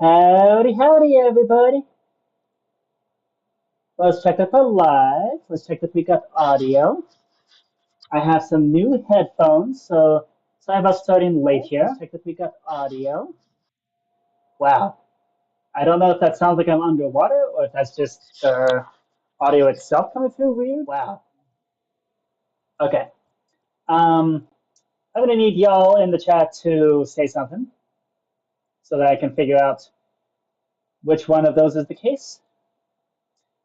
Howdy, howdy, everybody. Let's check if we're live. Let's check if we got audio. I have some new headphones, so sorry about starting late here. Let's check if we got audio. Wow. I don't know if that sounds like I'm underwater or if that's just the audio itself coming through weird. Wow. Okay. I'm going to need y'all in the chat to say something so that I can figure out which one of those is the case.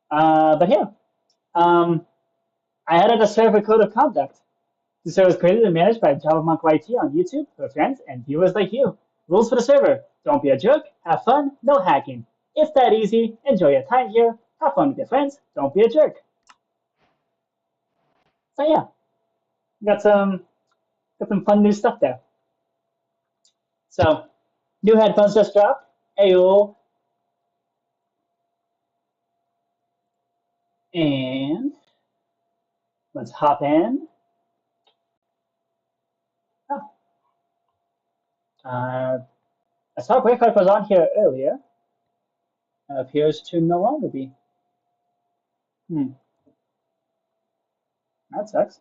But yeah. I added a server code of conduct. The server is created and managed by JavaMonk YT on YouTube for friends and viewers like you. Rules for the server: don't be a jerk, have fun, no hacking. It's that easy. Enjoy your time here, have fun with your friends, don't be a jerk. So yeah, got some fun new stuff there. So new headphones just dropped. Ayo. And let's hop in. Oh. I saw Braveheart was on here earlier. Appears to no longer be. That sucks.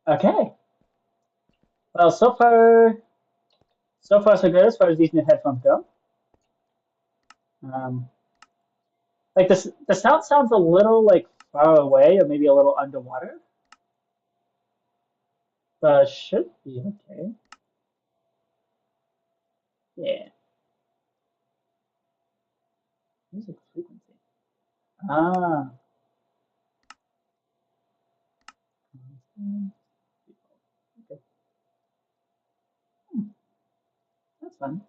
Okay. Well, so far so good as far as these new headphones go. Like this, the sound sounds a little like far away or maybe a little underwater, but should be okay. Yeah. Music frequency. Ah. Okay. That's fun.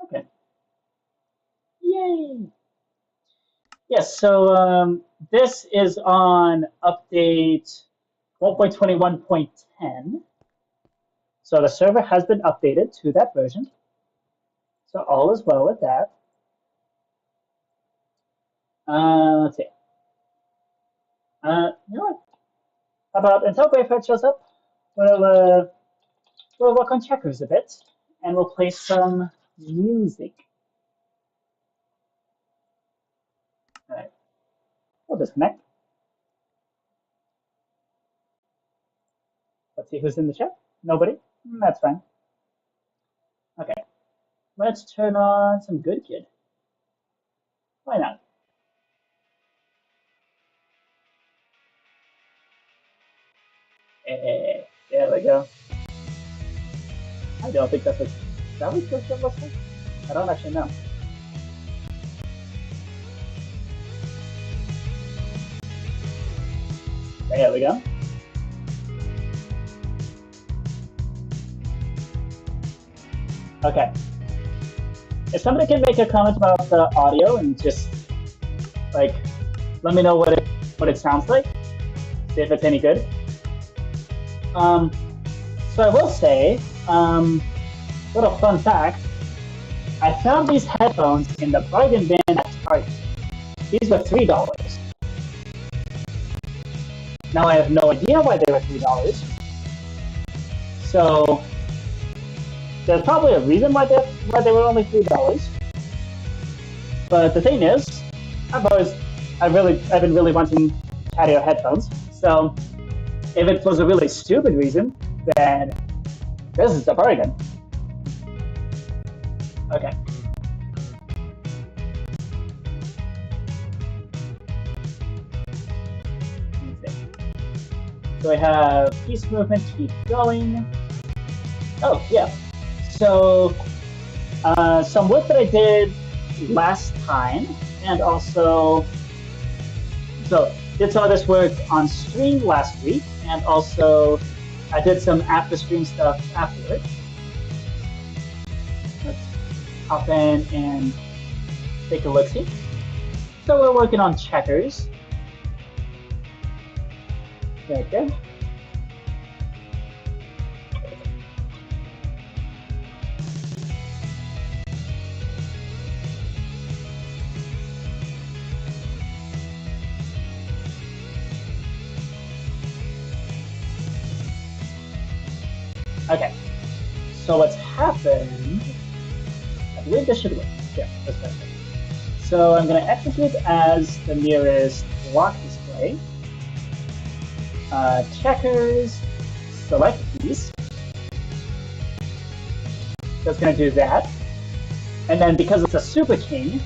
Okay. Yay. Yes. So this is on update 1.21.10. So the server has been updated to that version. So all is well with that. Let's see. You know what? How about until Braveheart shows up, we'll work on checkers a bit, and we'll play some music. All right. We'll disconnect. Let's see who's in the chat. Nobody? That's fine. Okay. Let's turn on some Good Kid. Why not? There we go. I don't think that's what... Is that what Good Kid looks like? I don't actually know. There we go. Okay. If somebody can make a comment about the audio and just like let me know what it sounds like, see if it's any good. So I will say, little fun fact, I found these headphones in the bargain bin at Target. These were $3. Now I have no idea why they were $3. So there's probably a reason why they were only $3. But the thing is, I've been really wanting patio headphones. So if it was a really stupid reason, then this is a bargain. Okay. So I have peace movement, keep going. Oh, yeah. So some work that I did last time, and also, so did some of this work on stream last week, and also I did some after stream stuff afterwards. Let's hop in and take a look-see. So we're working on checkers. Right there. Okay, so what's happened, I believe this should work. Yeah, that's perfect. So I'm going to execute as the nearest block display, checkers, select piece. So it's going to do that. And then because it's a super king,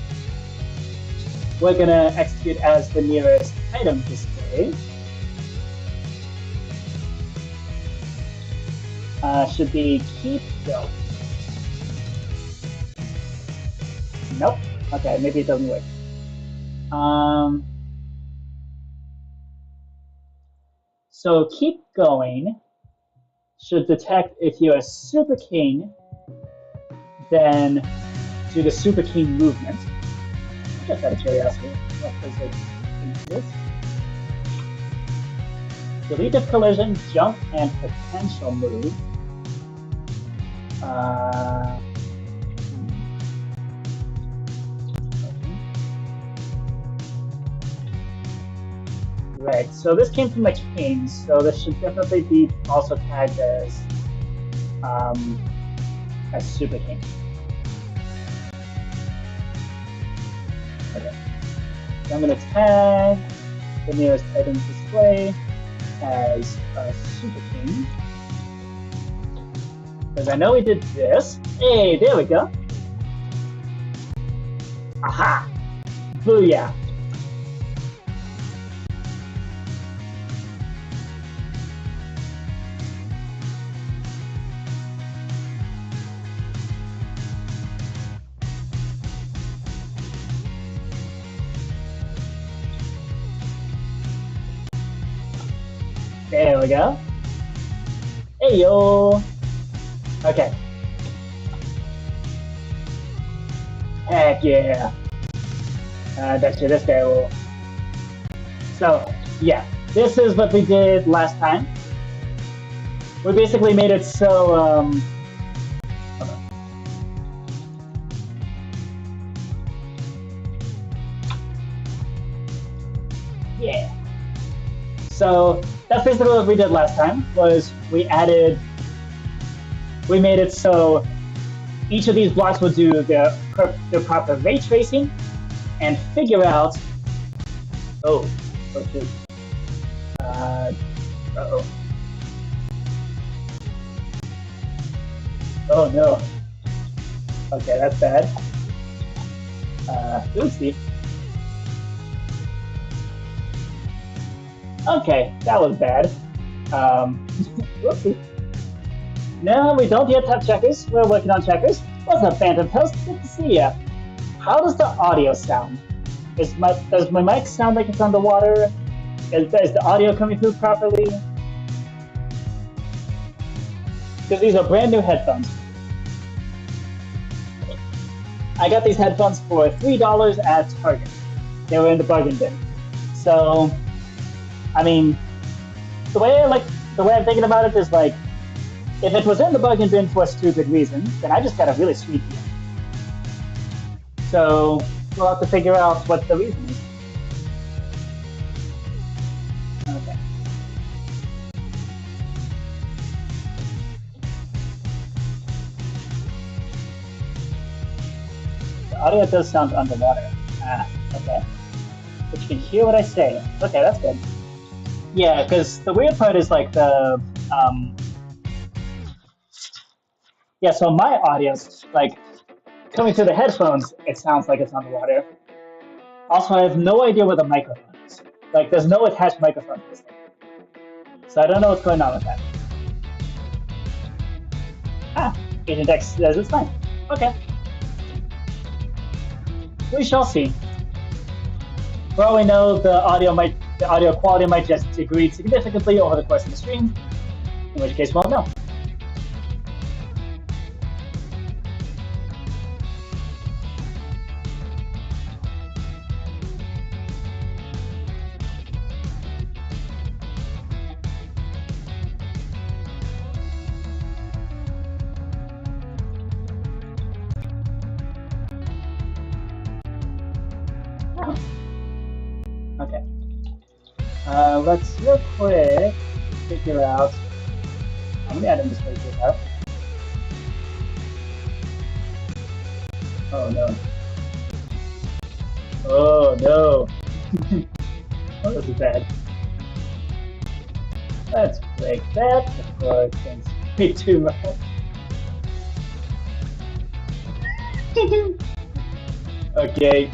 we're going to execute as the nearest item display. Should be keep going. Nope. Okay, maybe it doesn't work. So keep going should detect if you're a super king, then do the super king movement. Just out of curiosity, what does it think this? Delete if collision, jump, and potential move. Right, so this came from the king, so this should definitely be also tagged as super king. Okay, so I'm going to tag the nearest item display as a super king. Because I know we did this. Hey, there we go. Aha! Booyah! There we go. Hey yo! Okay. Heck yeah! That shit is terrible. So, yeah, this is what we did last time. We basically made it so, yeah. So, that's basically what we did last time, was we made it so each of these blocks will do the proper ray tracing and figure out, oh shoot. Uh-oh. Oh no. Okay, that's bad. Oopsie. Okay, that was bad. Whoopsie. No, we don't yet have checkers. We're working on checkers. What's up, Phantom Toast? Good to see ya. How does the audio sound? Does my mic sound like it's underwater? Is the audio coming through properly? Because these are brand new headphones. I got these headphones for $3 at Target. They were in the bargain bin. So, I mean, the way I'm thinking about it is like, if it was in the bargain bin for a stupid reason, then I just got a really sweet deal. So we'll have to figure out what the reason is. Okay. The audio does sound underwater. Okay. But you can hear what I say. Okay, that's good. Yeah, because the weird part is like the yeah. So my audio's like coming through the headphones. It sounds like it's underwater. Also, I have no idea where the microphone is. Like, there's no attached microphone to this thing. So I don't know what's going on with that. Agent X says it's fine. Okay. We shall see. For all we know, the audio quality might just degrade significantly over the course of the stream, in which case we'll know. Okay. Let's real quick figure out How many items does this have? Oh no. Oh no. Oh, this is bad. Let's break that before things be too much. Okay.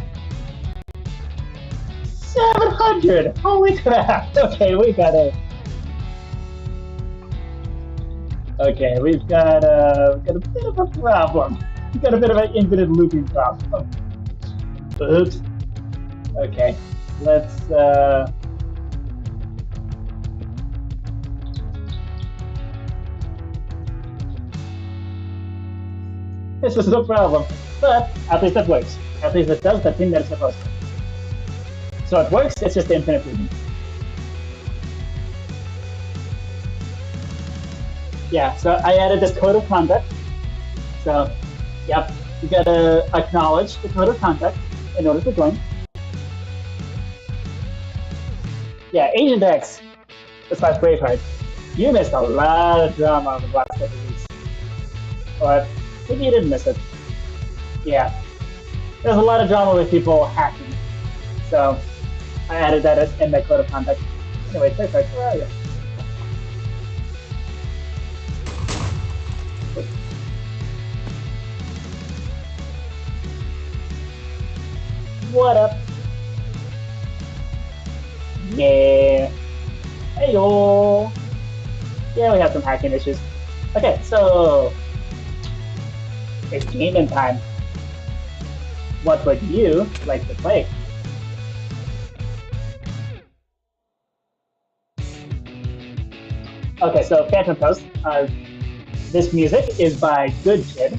700! Holy crap! Okay, we gotta. Okay, we've got a bit of a problem. We've got a bit of an infinite looping problem. Oops. Okay, let's. This is no problem, but at least it works. At least it does the thing that it's supposed to. So it works. It's just infinite looping. Yeah. So I added this code of conduct. So, yep, you gotta acknowledge the code of conduct in order to join. Yeah, Agent X / Braveheart. You missed a lot of drama over the last couple of weeks. But maybe you didn't miss it. Yeah. There's a lot of drama with people hacking. So I added that in my code of conduct. Anyway, Braveheart, where are you? What up? Yeah. Hey-yo. Yeah, we have some hacking issues. Okay, so it's gaming time. What would you like to play? Okay, so Phantom Post. This music is by Good Kid.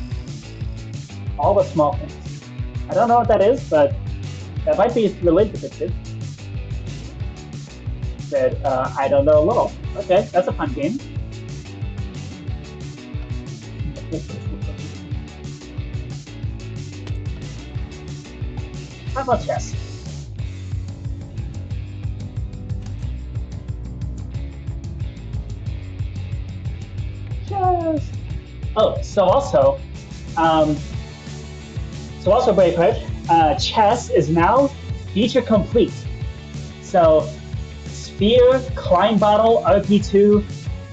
All the small things. I don't know what that is, but that might be related to Good Kid. Said, I don't know a little. Okay, that's a fun game. How about chess? Chess. Oh, so also Braveheart, chess is now feature complete. So Sphere, Klein Bottle, RP2,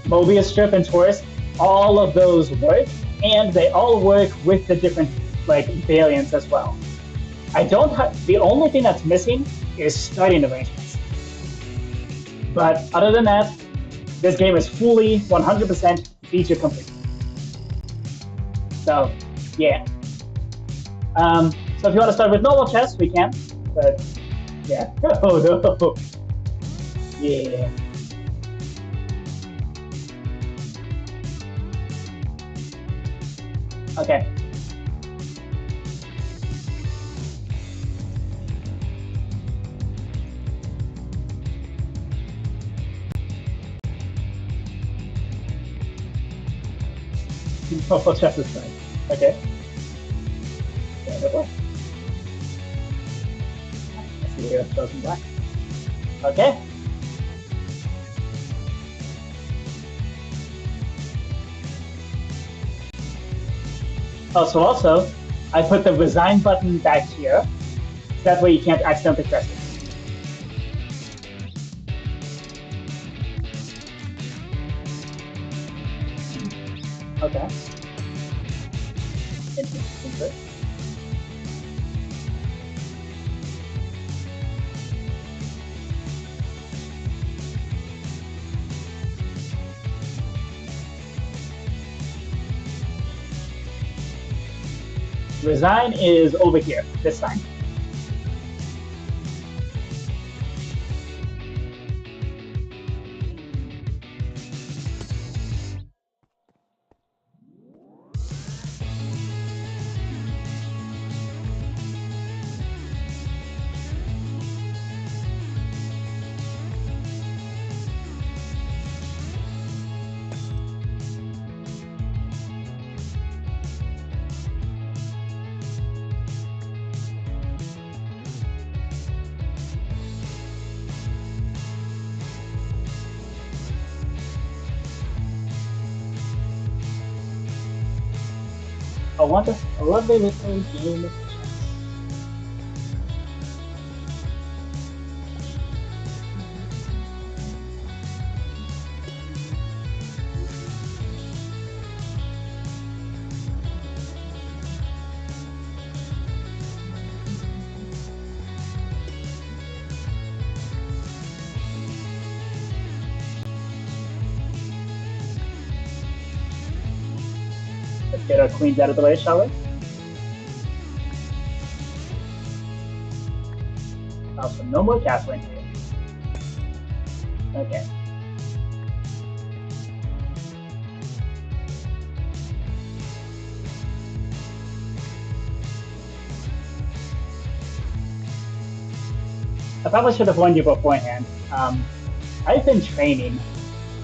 Mobius Strip, and Taurus, all of those work, and they all work with the different variants as well. The only thing that's missing is starting arrangements. But other than that, this game is fully 100% feature complete. So, yeah. So if you want to start with normal chess, we can. But yeah. Oh no. Yeah. Okay. Normal chess is fine. Okay. Wonderful. I see we have chosen black. Okay. Oh, so also, I put the resign button back here. So that way you can't accidentally press it. Okay. Interesting. Resign is over here, this time. a lovely little game of chess. Let's get our queens out of the way, shall we? Also, no more castling here. Okay. I probably should have warned you beforehand. I've been training.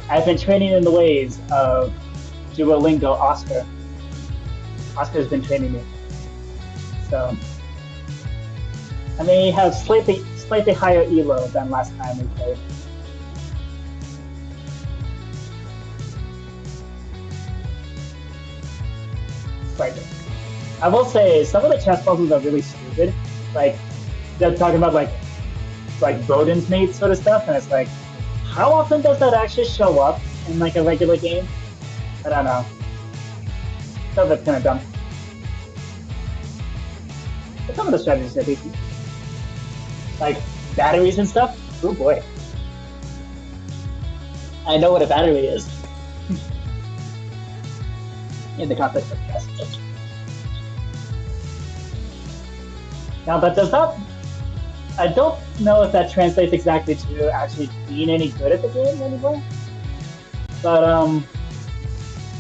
I've been training in the ways of Duolingo Oscar. Oscar's been training me. So I may have slightly higher elo than last time we played. Slightly. I will say some of the chess puzzles are really stupid. Like they're talking about like Bowden's mate sort of stuff, and it's like, how often does that actually show up in like a regular game? I don't know. So that's kind of dumb. But some of the strategies are decent. Like batteries and stuff. Oh boy. I know what a battery is. In the context of chess. Now that does not... I don't know if that translates exactly to actually being any good at the game anymore. But I'm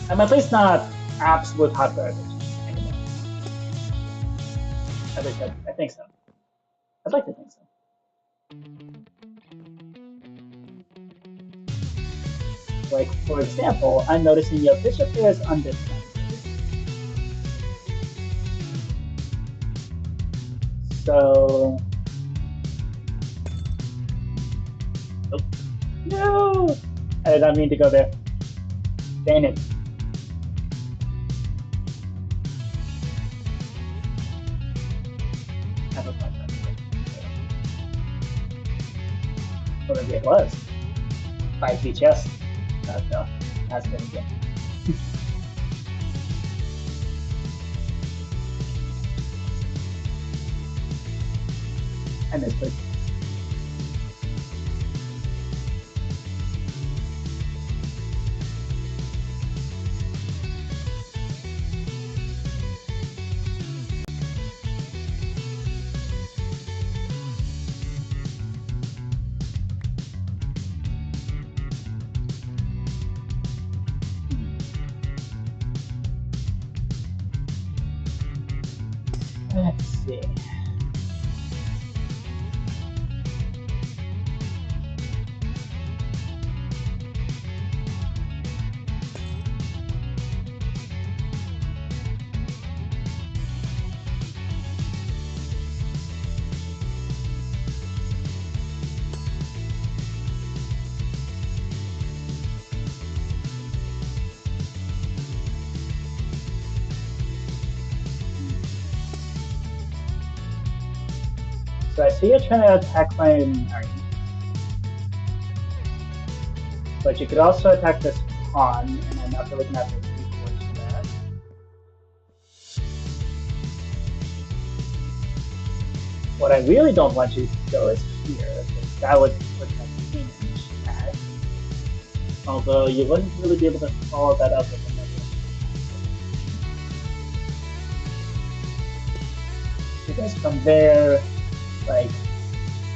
at least not absolute hot garbage anymore. At least I think so. I'd like to think so. Like, for example, I'm noticing your bishop here is undefended. So... Oh. No! I did not mean to go there. Dang it. Or maybe it was. 5G chess. No, that's been again. I missed it. Let's see. So I see you're trying to attack my army. But you could also attack this pawn, and I'm not really going to have to recourse for that. What I really don't want you to go is here, because that would put my queen in check. Although you wouldn't really be able to follow that up with another. Because from there, like,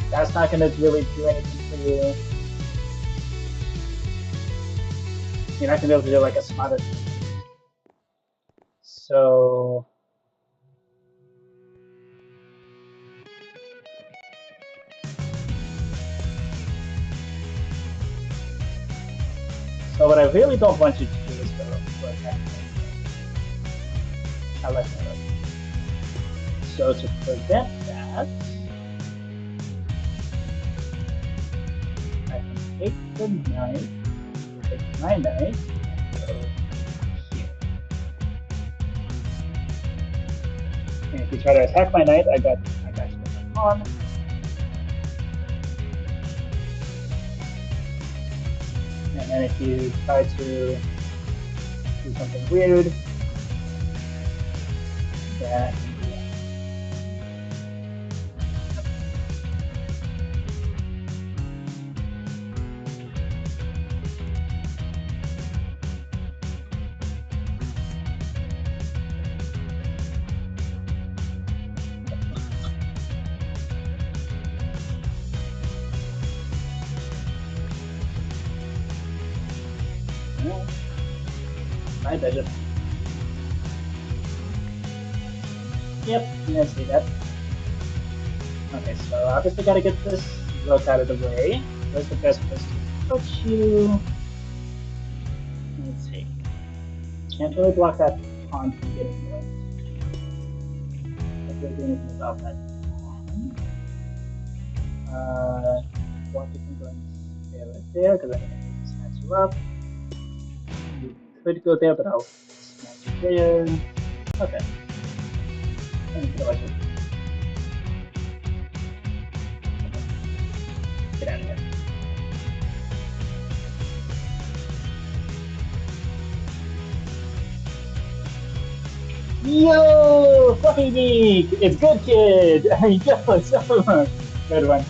that's not going to really do anything for you. You're not going to be able to do like a smarter thing. So what I really don't want you to do is go ahead. I like that. So to prevent that, I can take the knife, take my knife, and go here. if you try to attack my knight, I got you with my pawn. And then if you try to do something weird, then I can do that. I bet it. Yep, you can see that. Okay, so obviously gotta get this rook out of the way. Where's the best place to put you? Let's see. Can't really block that pawn from getting linked. Can't really do anything about that pawn. Block it from going to stay right there, because I'm gonna snatch you up. You could go there, but I'll snatch you there. Okay. And you can always just get out of here. Yo, Fluffy Geek! It's good, kid! Yo, so much. Good one.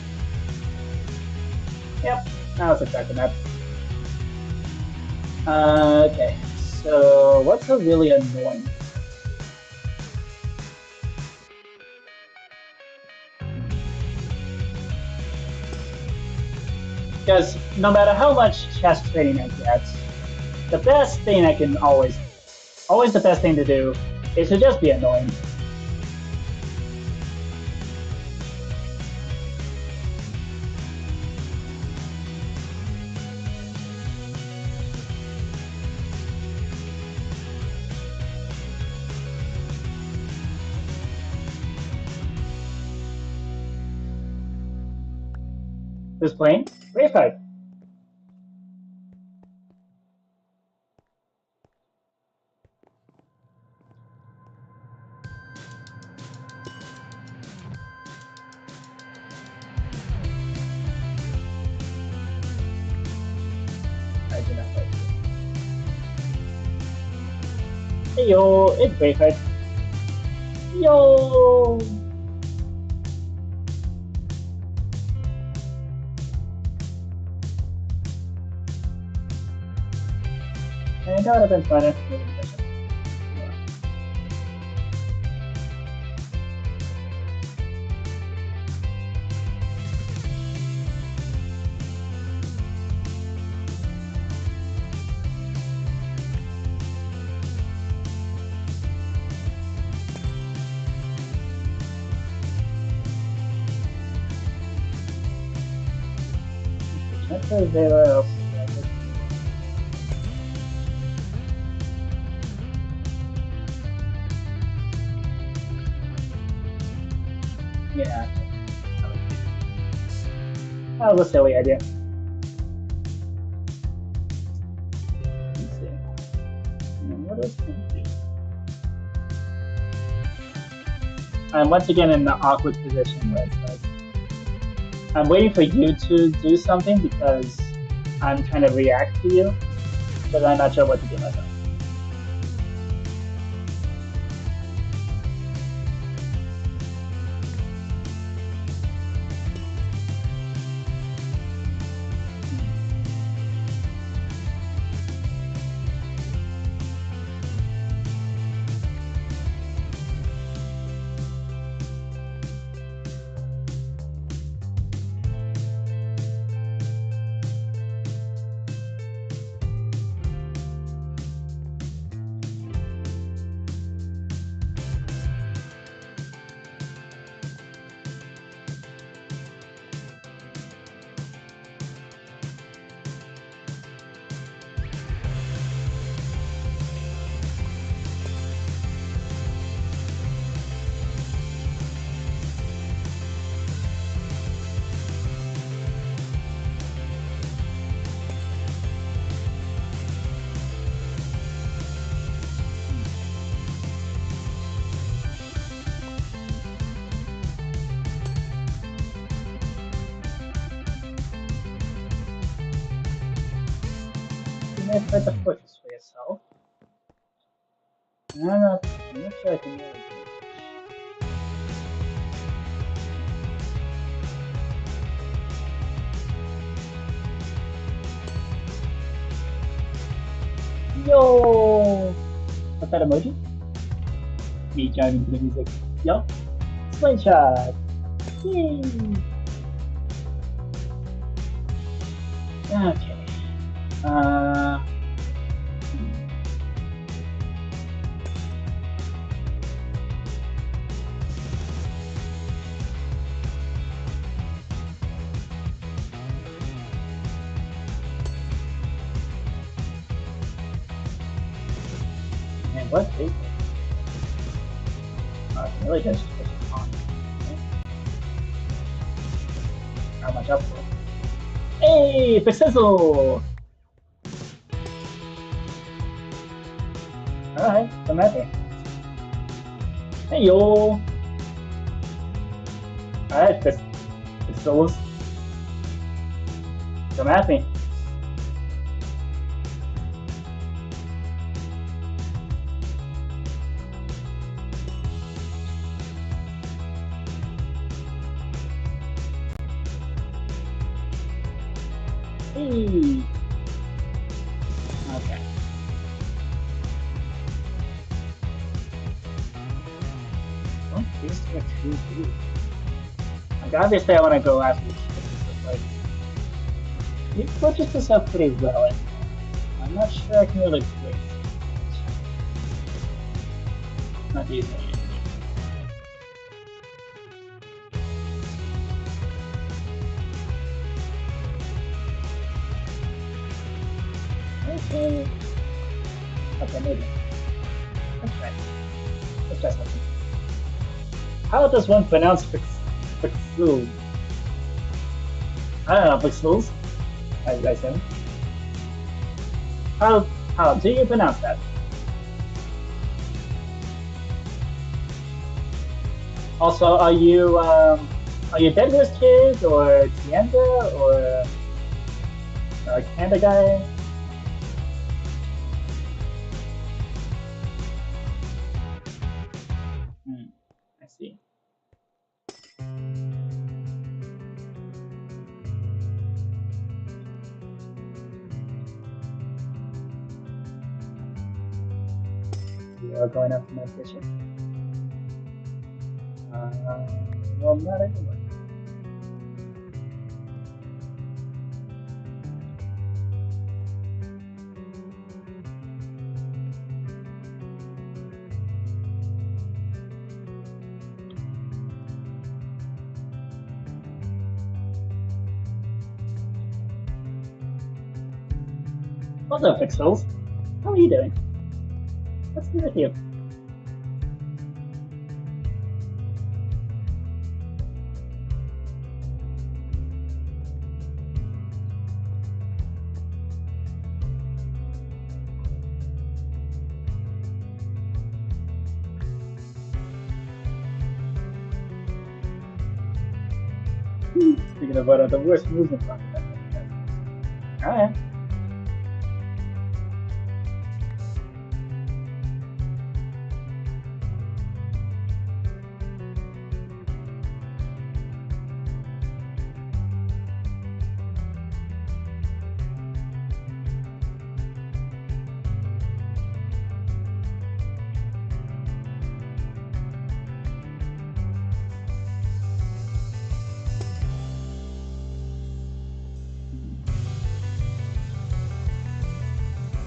Yep, I was expecting that. Okay, so what's a really annoying? Because no matter how much chess training I get, the best thing I can always the best thing to do is to just be annoying. Who's playing? Braveheart. I do not like it. Hey yo, it's Braveheart. Yo! And that would have been fun. Let's go there else. Yeah. That was a silly idea. Let's see. What else can I do? I'm once again in the awkward position where it's like I'm waiting for you to do something because I'm trying to react to you, but I'm not sure what to do myself. fight the fortress for yourself. I'm not sure I can really do it. Yo! What's that emoji? Me joining the music. Yo! Slingshot! Yay! Okay. Uh. Man, what is it? I can really just push it on. Okay. How much up for? Hey! Pixel! Alright, come at me. Hey yo! Alright, Pixels. Come at me. Hey! Okay. What is there to do? Like, obviously I want to go after this, like, you purchased this up pretty well, and I'm not sure I can really place it. Not easily. Okay. Okay, maybe. Let's try. Let's try something. How does one pronounce pixels? I don't know, pixels, as I said. How do you pronounce that? Also, are you Deadliest Kid or Tienda or Panda Guy? I see. You are going up to my kitchen. Well, not anymore. What's up, Pixels? How are you doing? What's new with you? Speaking of the worst moves in front of that. Alright.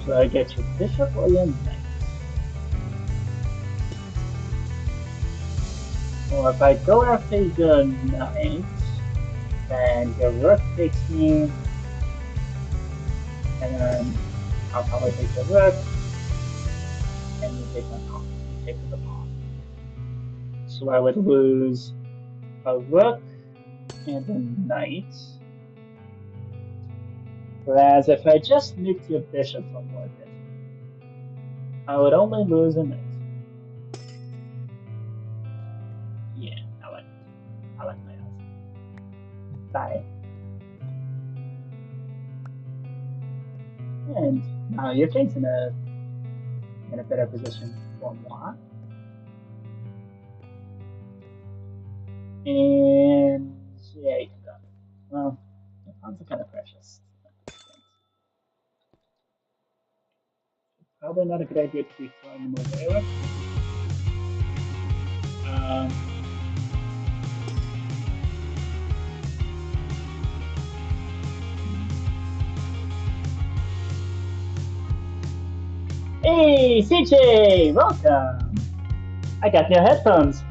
Should I get your bishop or your knight? Or if I go after your knight, then your rook takes me, and then I'll probably take the rook, and you take my pawn. You take the pawn. So I would lose a rook and a knight. Whereas if I just nuked your bishop for more bit, I would only lose a knight. Yeah, I like my odds. Bye. And now Your king's in a better position for moi. And yeah, you can go. Well, the pawns are kind of precious. Probably not a good idea to be throwing them away. Hey, CJ, welcome. I got new headphones.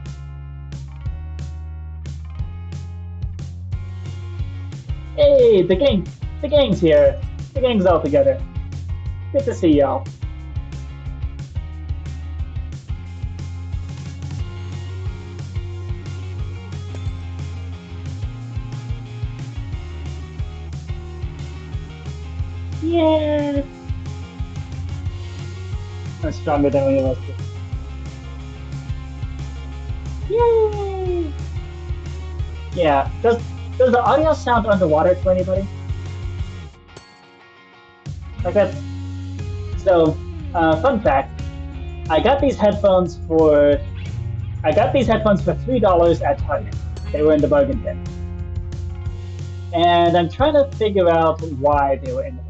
Hey, the gang's here. The gang's all together. Good to see y'all. Yeah. I'm stronger than we was. Yay! Yeah. Does the audio sound underwater to anybody? Like that. So, fun fact: I got these headphones for $3 at Target. They were in the bargain bin, and I'm trying to figure out why they were in the bargain bin.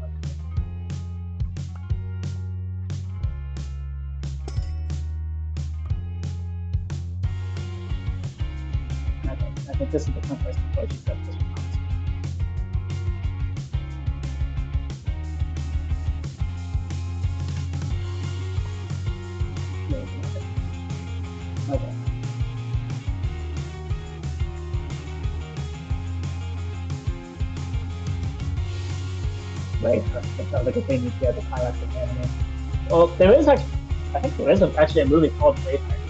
Okay, I think this is the first approach that this one. Okay. Right, that sounds like a thing you get the pilots of anime. Well, there is actually, I think there is actually a movie called Braveheart,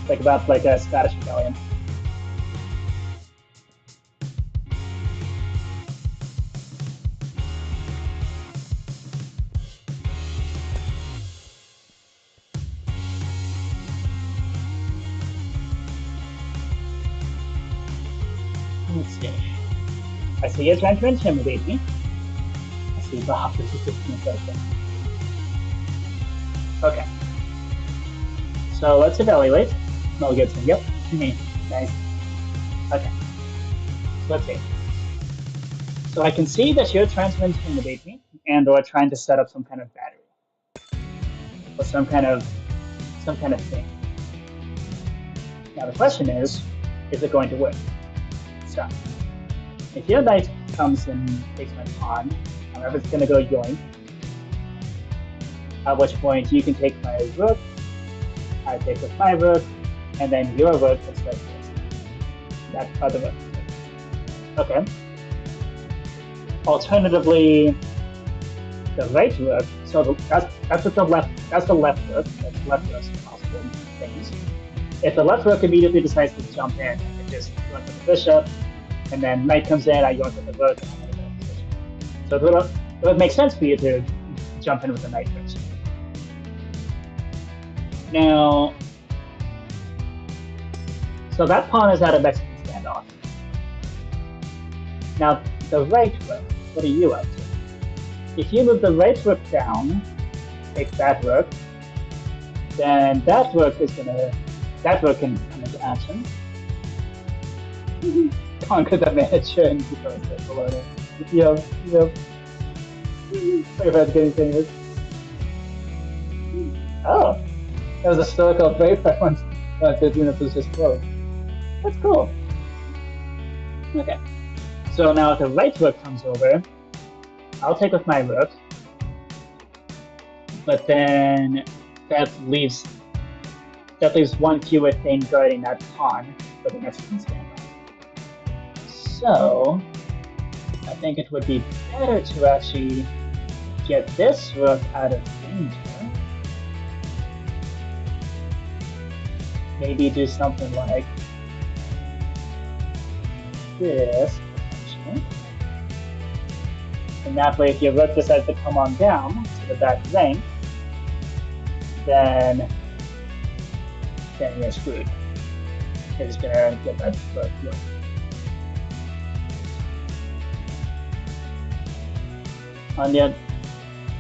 like about like a Scottish rebellion. Let's see. I see your trying to intimidate me. I see Bob is okay. Okay. So let's evaluate. Mel Gibson. Yep. Nice. Okay. So let's see. So I can see that you're trying to intimidate me and/or trying to set up some kind of battery or some kind of thing. Now the question is it going to work? So if your knight comes and takes my pawn, however it's going to go yoink. At which point you can take my rook, I take with my rook, and then your rook can start that other rook. Okay. Alternatively, the right rook. So that's the left. That's the left rook. That's left rook's possible things. If the left rook immediately decides to jump in, I can just run with the bishop, and then knight comes in. I yoink with the rook, and I'm in a better position. So it would make sense for you to jump in with the knight first. Now, so that pawn is at a Mexican standoff. Now, the right rook, what are you up to? If you move the right rook down, take that rook, then that rook can come into action. Conquer the manager and become a below. Yep. Braveheart's getting famous. Oh. That was a story called Braveheart once. 15 was just closed. That's cool. Okay. So now if the right rook comes over, I'll take with my rook. But then that leaves one fewer thing guarding that pawn for the Mexican standoff. So I think it would be better to actually get this rook out of danger. Maybe do something like this, potentially. And that way, if your rook decides to come on down to the back rank, then you're screwed. You're just gonna get that rook. On the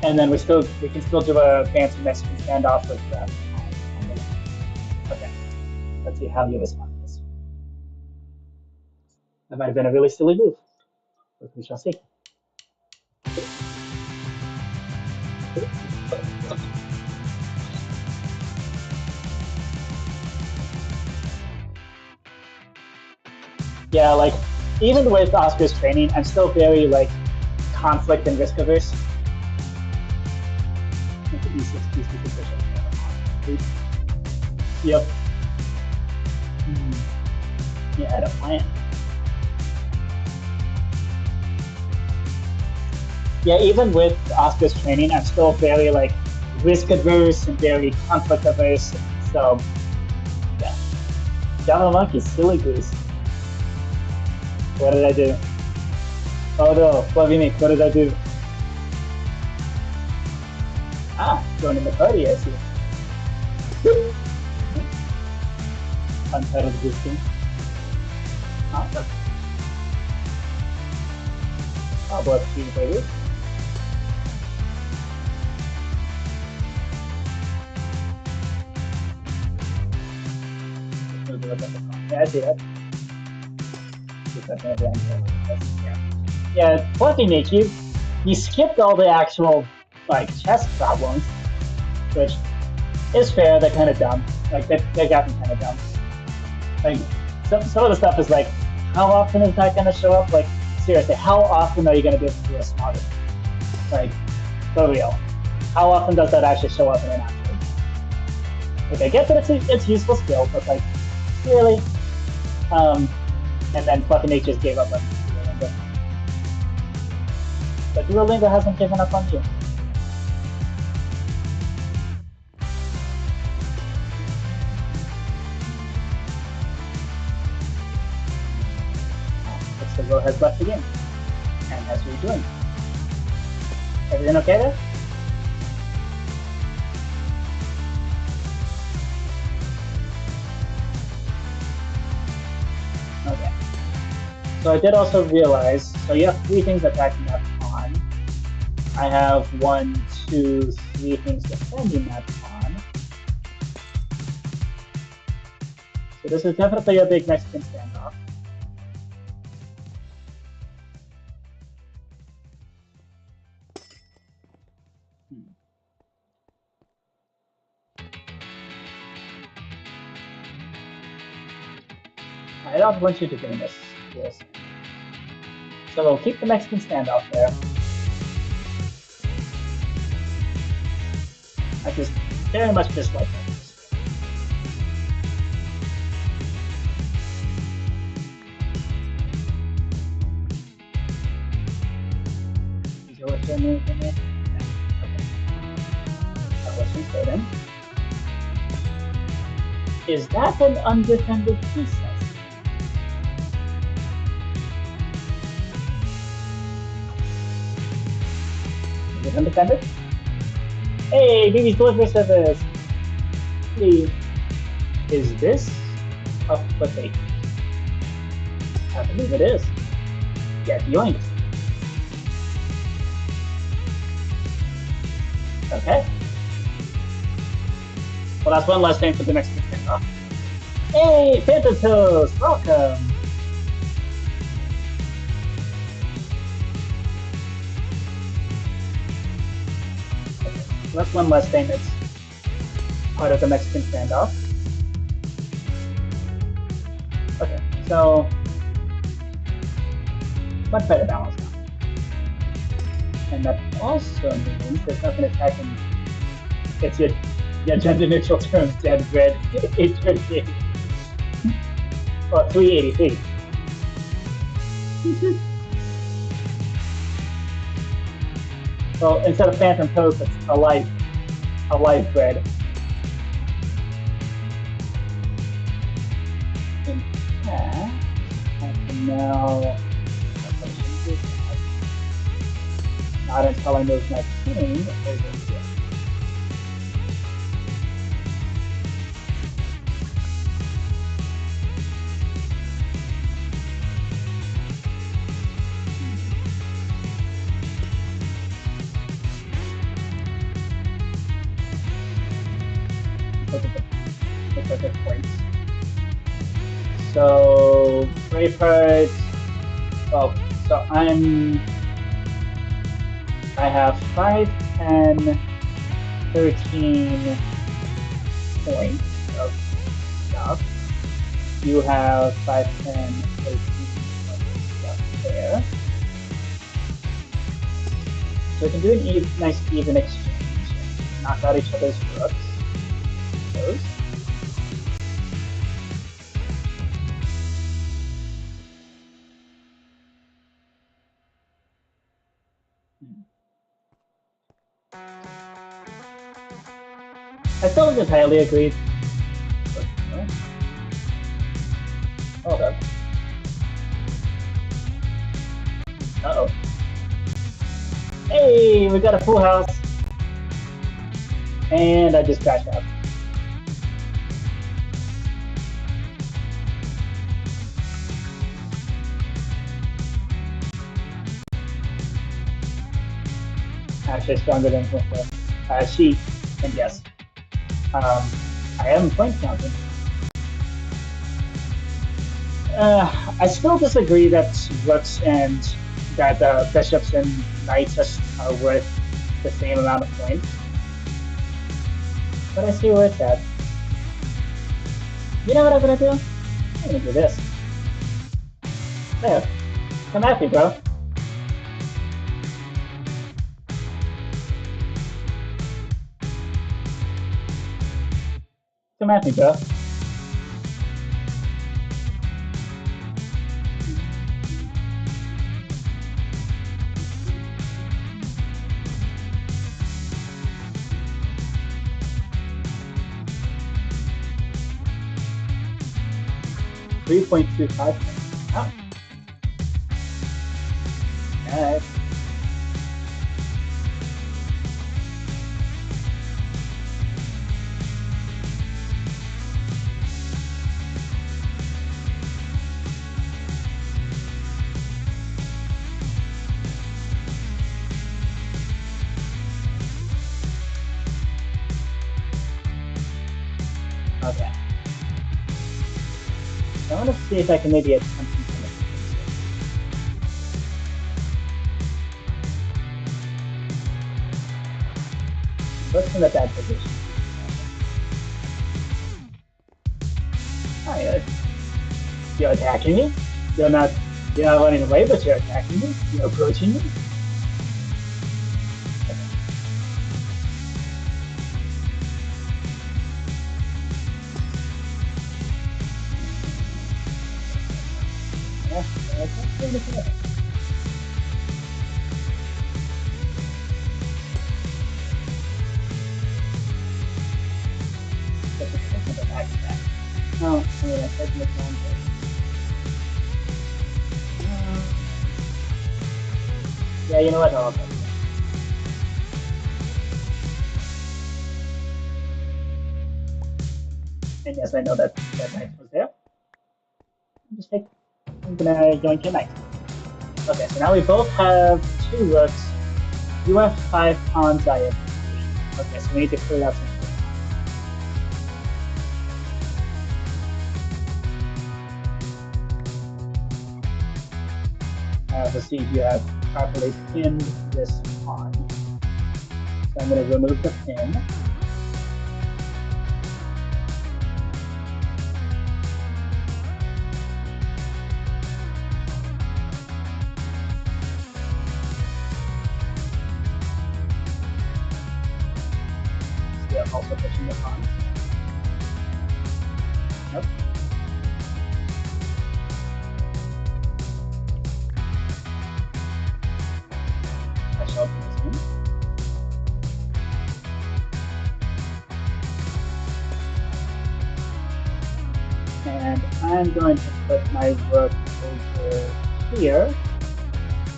And then we can still do a fancy Mexican standoff with okay. Let's see how you respond to this. That might have been a really silly move, but we shall see. Yeah, like even with Oscar's training, I'm still very like conflict and risk averse. Yep. Yeah, I had a plan. Yeah, even with Oscar's training, I'm still very like risk averse and very conflict averse. So yeah, Java Monkey, silly goose. What did I do? Oh no, what do you mean? What did I do? Ah, joining the party, I see. Untitled boosting. Awesome. How about you, baby? Yeah, I see that. Yeah, Fluffy Nick, you skipped all the actual like chess problems, which is fair. They're kind of dumb. Like they got me kind of dumb. Like some of the stuff is like, how often is that going to show up? Like seriously, how often are you going to be able to do a smarter? Like for real, how often does that actually show up in an action? Like I get that it's useful skill, but like really. And then Fluffy Nick just gave up on Duolingo. But Duolingo hasn't given up on you. Looks like Will has left the game. And has rejoined. Everything okay there? Okay. So I did also realize, so you have 3 things attacking that pawn. I have 1, 2, 3 things defending that pawn. So this is definitely a big Mexican standoff. I don't want you to win this. Yes. So we'll keep the Mexican standoff there. I just very much dislike this. Is your turn anything there? Okay. That was then. Is that an undefended piece? Is it undefended? Hey, BB's delivery service! Hey, is this a fake? I believe it is. Get yoinked. Okay. Well, that's one less thing for the next standoff. Hey, Phantom Toast! Welcome! That's one less thing that's part of the Mexican standoff. Okay, so much better balance now. And that also means there's nothing attacking. It's your gender neutral terms, dead red 838 or 383. Well, instead of Phantom Toast, it's a live bread. In fact, I can now not until I move my king over here. perfect points. So Braveheart. Oh, so I have 5, 10, 13 points of stuff. You have 5, 10, 13 points of stuff there. So we can do a nice even exchange. Knock out each other's rooks. Those. I still don't entirely agree. Hold up. Uh-oh. Hey, we got a full house. And I just crashed out. Actually stronger than before. She, and yes. I am point counting. I still disagree that rooks and that bishops and knights are worth the same amount of points. But I see where it's at. You know what I'm gonna do? I'm gonna do this. There. Come at me, bro. Come at me, bro. $3.25. Oh. Alright. Okay. I want to see if I can maybe attempt some kind of What's in a bad position? Hi, you're attacking me? You're not running away, but you're attacking me? You're approaching me? No, I mean, I said this one. Yeah, you know what? I'll take it. And yes, I know that knight was there. I'm gonna join your knight. Okay, so now we both have 2 rooks. You have 5 pawns, I have 3. Okay, so we need to clear out some. Let's see if you have properly pinned this pawn. So I'm going to remove the pin. So you're also pushing the pawn. Nope. I shall put this in. And I'm going to put my rook over here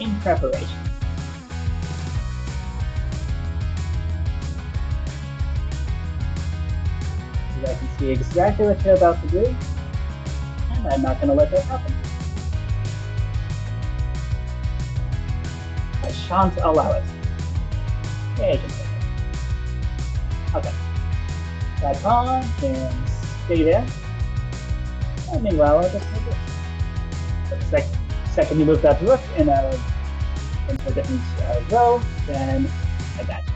in preparation. So I can see exactly what you're about to do, and I'm not going to let that happen. I shan't allow it. Yeah, you can take it. Okay. That pawn can stay there. And meanwhile, I'll just take it. The second you move that rook in a different row, then I got you.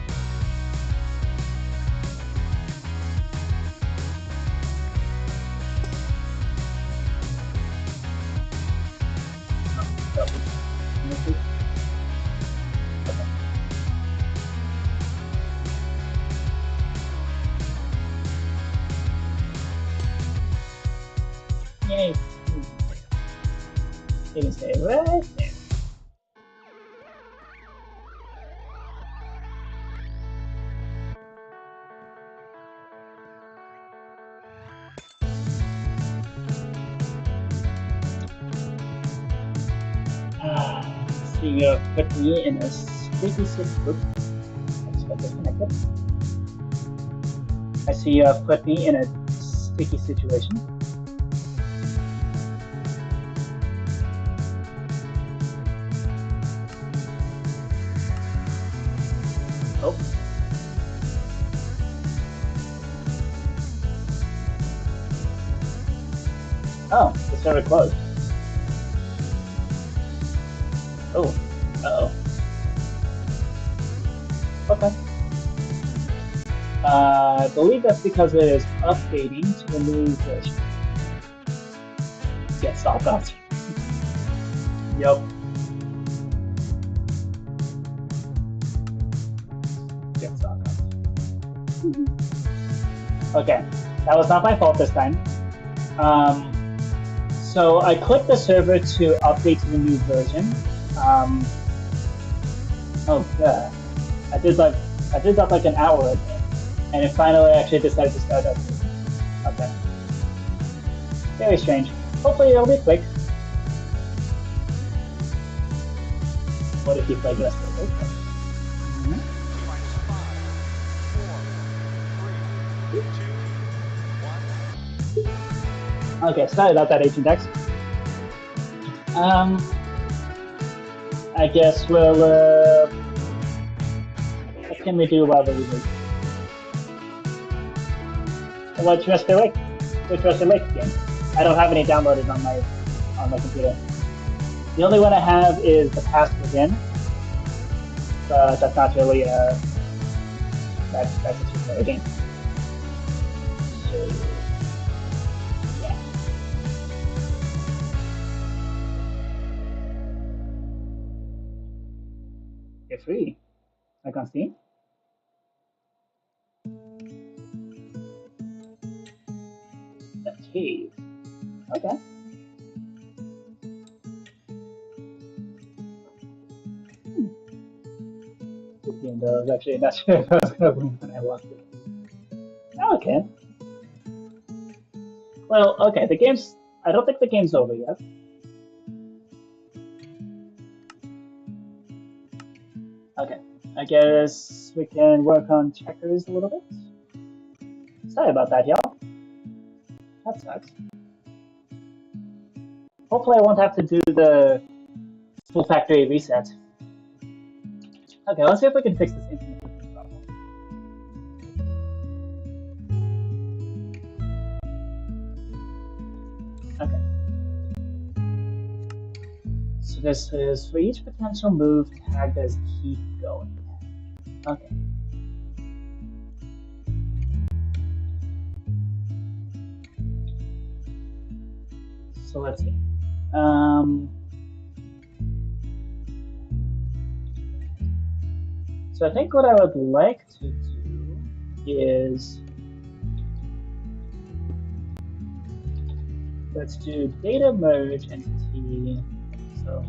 Yay! You can stay right there. So you put me in a sticky situation. Disconnected. I see you have put me in a sticky situation. Oh. Oh, the server closed. Oh. Uh-oh. Okay. I believe that's because it is updating to a new version. Get stopped up. Yep. Get stopped up. Okay, that was not my fault this time. So I clicked the server to update to the new version. Oh god, I did that like an hour ago, and it finally actually decided to start up. Okay, very strange. Hopefully it'll be quick. What if you play just for quick? Okay, sorry about that, Agent X. I guess we'll, what can we do while we wait? What's Rest Awake? What's Rest Awake again? I don't have any downloaded on my computer. The only one I have is the Past Within. But that's not really that's a super game. So yeah. You're free. Like on Steam? The Cave. Okay. Even though I was actually not sure if I was going to win when I lost it. Okay. Well, okay, the game's... I don't think the game's over yet. Okay, I guess we can work on checkers a little bit. Sorry about that, y'all. That sucks. Hopefully I won't have to do the full factory reset. Okay, let's see if we can fix this internet problem. Okay. So this is for each potential move tagged as keep going. Okay. So let's see. So I think what I would like to do is, let's do data merge entity. So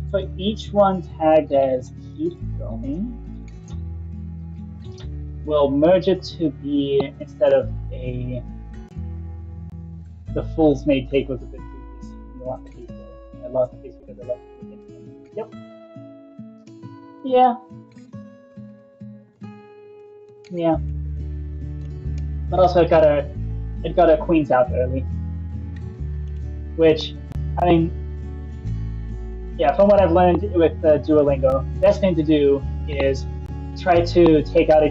for each one tagged as keep going, we'll merge it to be, instead of the fools may take was a bit previous. You lost the piece there. I lost the piece because I left the thing. Yep. Yeah. Yeah. But also it got a queens out early. Which, I mean, yeah, from what I've learned with Duolingo, the best thing to do is try to take out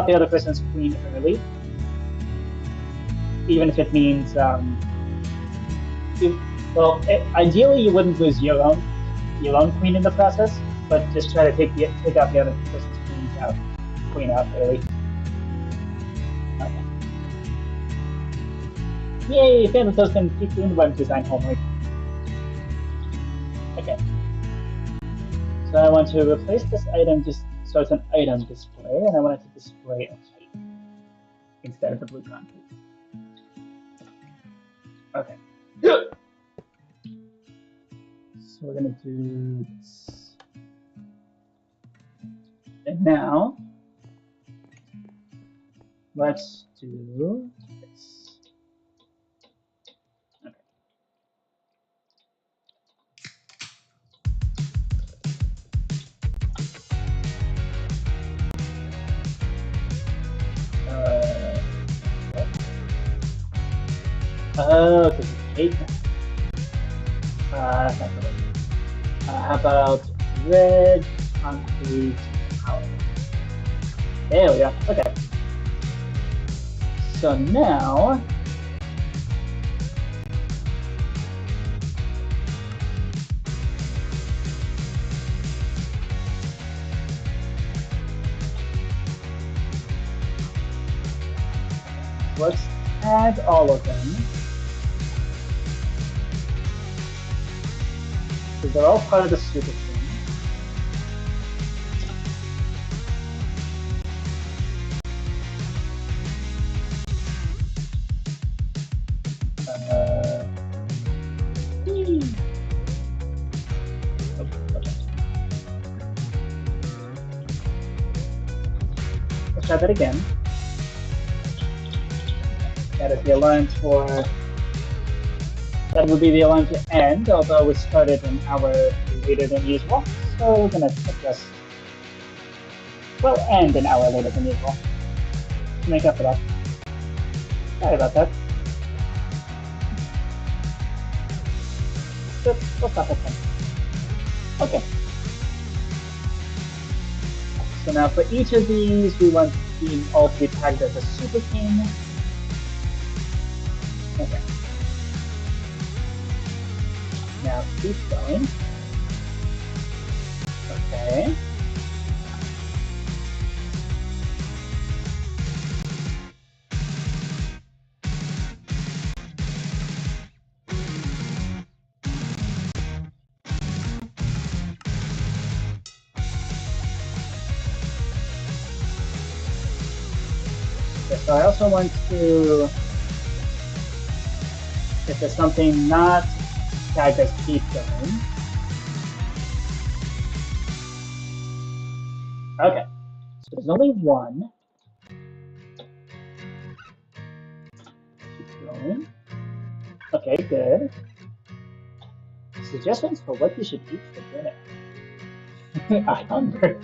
the other person's queen early. even if it means, well, ideally you wouldn't lose your own queen in the process, but just try to take out the other person's queen out early. Okay. Yay! Family Toast can keep doing web design homework. Okay. So I want to replace this item just so it's an item display, and I want it to display a cake instead of the blue concrete. Okay. So we're gonna do this. And now let's do this. Okay. Oh, because it's cake. That's not good. How about red concrete power? There we go. Okay. So now let's tag all of them. Because they're all part of the super team. Let's try that again. That is the alarm for. That would be the alarm to end, although we started an hour later than usual. So we're gonna adjust. Well, end an hour later than usual to make up for that. Sorry about that. We'll stop at 10. Okay. So now for each of these, we want them all to be tagged as a super king. Okay. Now keep going. Okay. So I also want to, if there's something not tagged as keep going. Okay, so there's only one. Keep going. Okay, good. Suggestions for what you should eat for dinner. I hunger.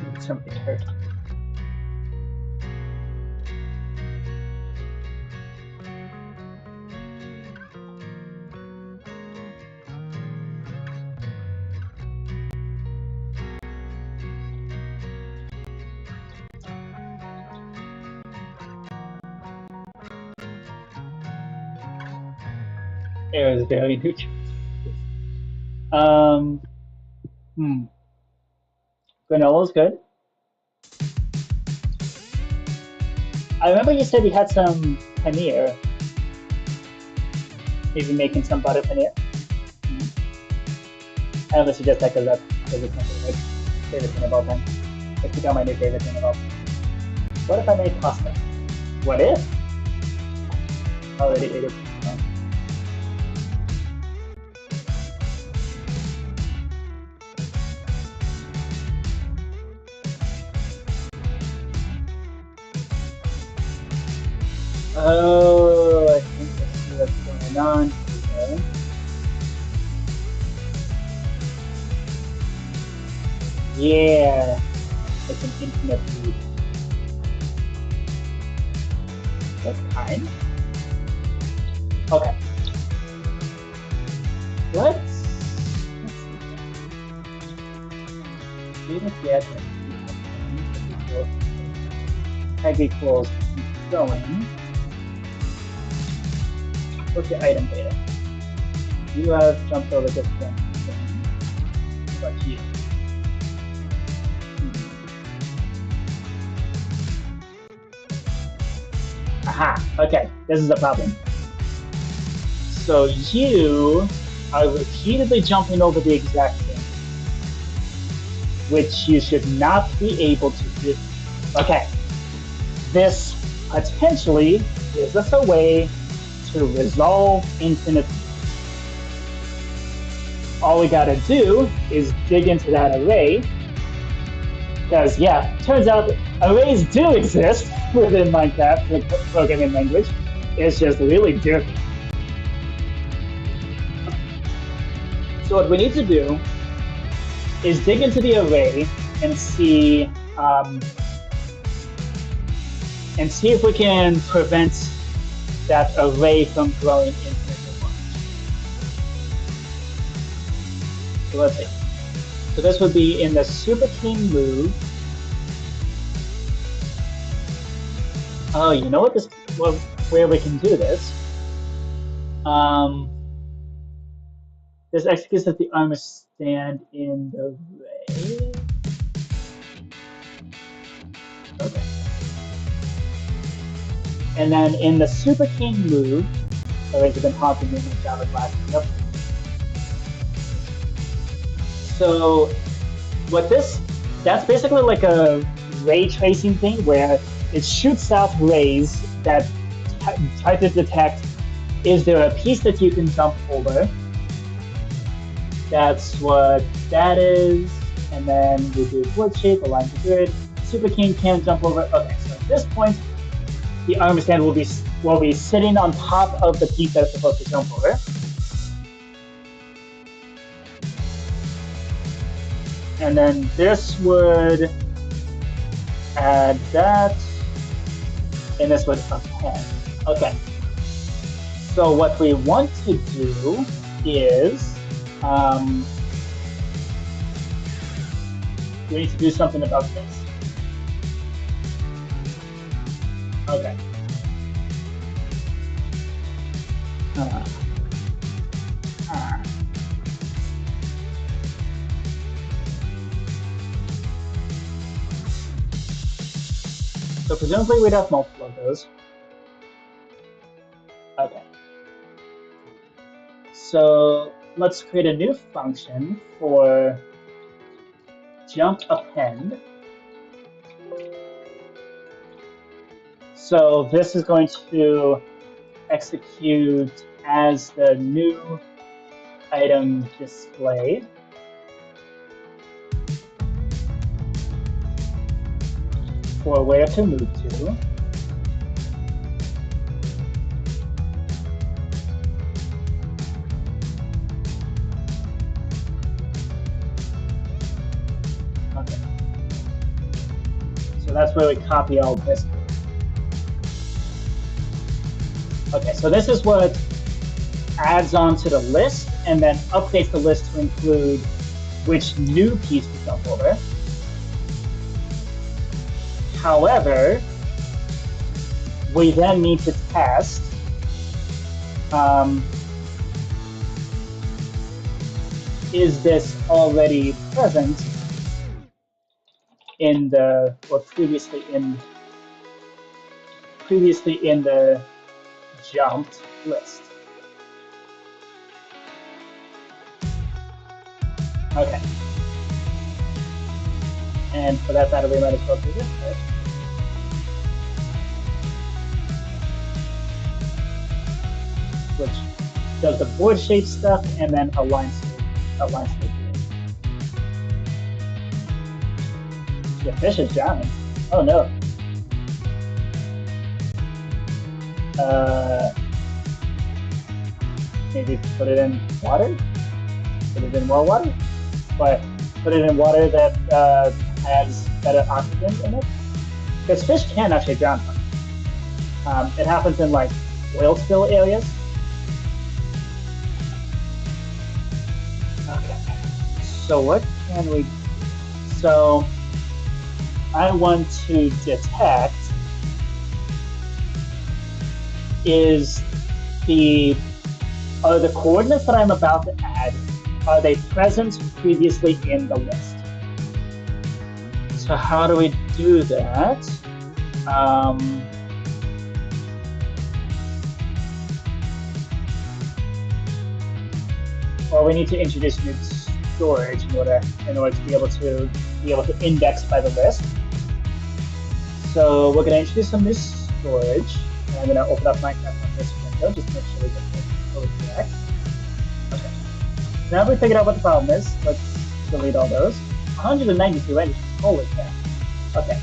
Let's eat something turkey. It was very neutral. Granola's good. I remember you said you had some paneer. Maybe making some butter paneer. I only suggest that because it's my favorite thing about them. It's become my new favorite thing about them. What if I made pasta? What if? Already ate it. Oh, I think I see what's going on here. Yeah, it's an infinite loop. That's kind. Okay. Let's see. Didn't get tag equals keep going. What's your item data? You have jumped over this one. What about you? Aha, okay, this is a problem. So you are repeatedly jumping over the exact thing, which you should not be able to do. Okay, this potentially gives us a way to resolve infinite loops. All we gotta do is dig into that array, because yeah, turns out arrays do exist within Minecraft, the programming language. It's just really dirty. So what we need to do is dig into the array and see if we can prevent that array from growing infinitely large. So let's see. So this would be in the Super King move. Oh, you know what? Where we can do this. This executes if the armor stand in the array. Okay. And then in the Super King move, arrays have been haunting me in the Java class. Nope. So that's basically like a ray tracing thing where it shoots out rays that try to detect, is there a piece that you can jump over? That's what that is. And then we do wood shape, align to grid. Super King can't jump over. Okay, so at this point, the armor stand will be sitting on top of the piece that it's supposed to jump over. And then this would add that, and this would append. Okay. So what we want to do is we need to do something about this. Okay. So presumably we'd have multiple of those. Okay. So let's create a new function for jump append. So this is going to execute as the new item display. For where to move to. Okay. So that's where we copy all this. Okay, so this is what adds on to the list and then updates the list to include which new piece to jump over. However, we then need to test is this already present in the, or previously in the jumped list. Okay. And for that matter, we might as well do this bit. Which does the board shape stuff and then aligns to it. The fish is drowning. Oh no. Maybe put it in water? Put it in more water? But put it in water that has better oxygen in it? Because fish can actually drown. It happens in like oil spill areas. Okay. So what can we? So I want to detect is are the coordinates that I'm about to add, are they present previously in the list? So how do we do that? Well, we need to introduce new storage in order to be able to index by the list. So we're going to introduce some new storage. And I'm going to open up Minecraft on this window just to make sure we get the code correct. Okay. So now we figured out what the problem is. Let's delete all those. 192 entries. Holy crap. Okay.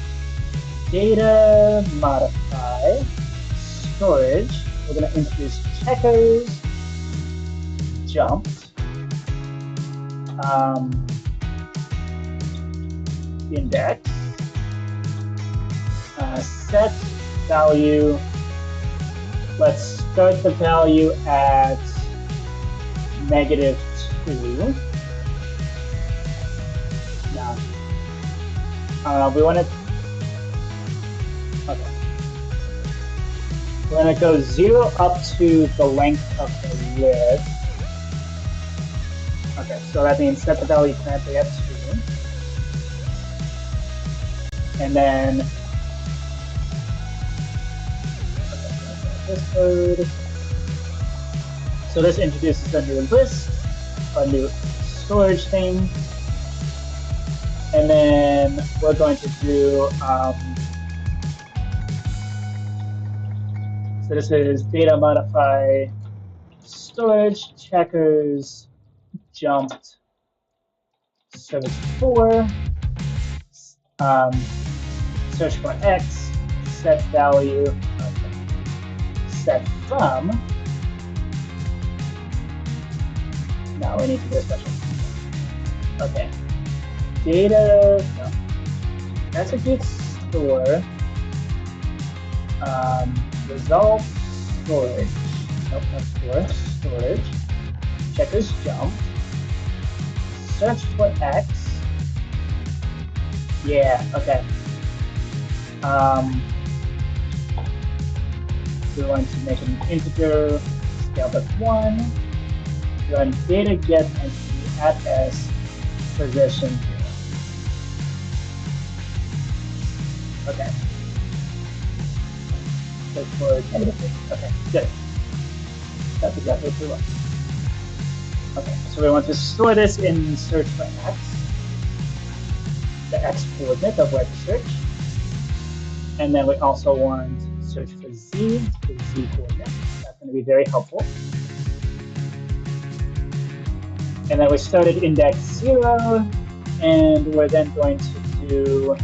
Data modify storage. We're going to introduce checkers, jumped, index, set value. Let's start the value at -2. Now, we want to. Okay. We're going to go 0 up to the length of the width. Okay, so that means set the value currently at 2. And then this code. So this introduces a new list, a new storage thing. And then we're going to do, so this is data modify storage, checkers, jumped, search for, search for X, set value, set from. Now we need to do a special. Okay. Data, no. Execute store, resolve storage, nope, not store, storage, checkers jump, search for X, yeah, okay. We want to make an integer, scale by 1, run data get entity at S, position. Okay. Look for -3. Okay, good. That's exactly what we want. Okay, so we want to store this in search for X, the X coordinate of where to search. And then we also want search for Z, the Z coordinate. That's going to be very helpful. And then we started index 0, and we're then going to do,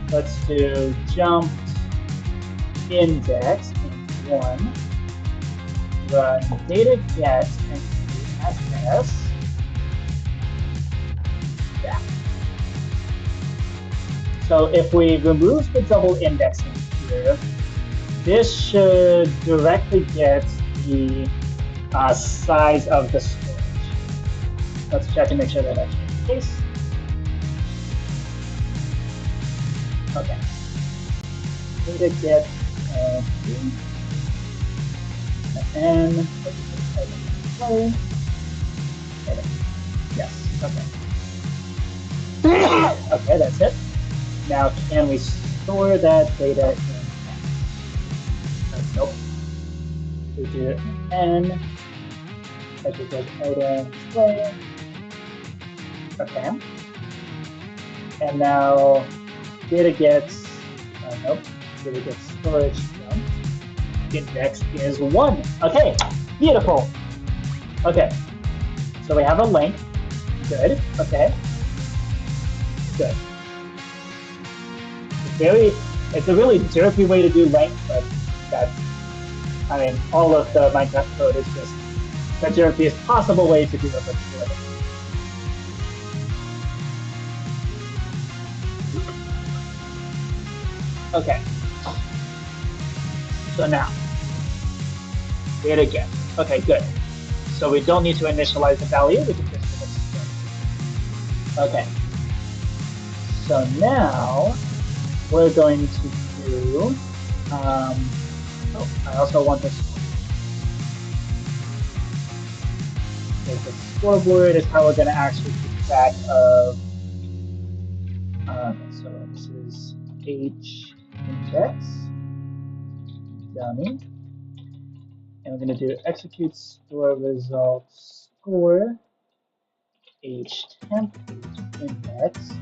let's do jumped index in 1, run data get entity at S. Yeah. So if we remove the double indexing here, this should directly get the size of the storage. Let's check and make sure that that's the case. Okay. Data get and play. Yes. Okay. Okay, that's it. Now, can we store that data in X? Nope. We do it in N. Execute item play. Okay. And now data gets, nope, data gets storage jump. Index is 1. Okay, beautiful. Okay, so we have a link. Good, okay. Good. It's a really derpy way to do length, but that's, I mean, all of the Minecraft code is just the derpiest possible way to do it. Okay. So now, data get. Okay, good. So we don't need to initialize the value. We can just do this. Okay. So now we're going to to, oh, I also want this one. Okay, the scoreboard is how we're going to actually keep track of, so this is H index, dummy, and we're going to do execute store results score H temp H index.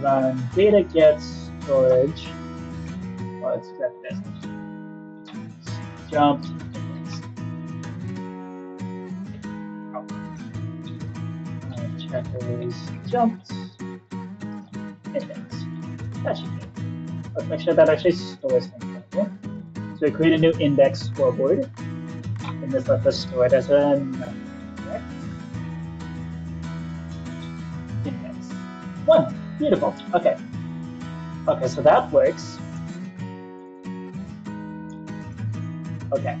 Run data get storage. Well, it's got this. Jumped index. Checkers jumped index. That should be. Let's make sure that actually stores things. Okay? So we create a new index scoreboard, and this lets us store it as a index 1. Beautiful. Okay. Okay, so that works. Okay.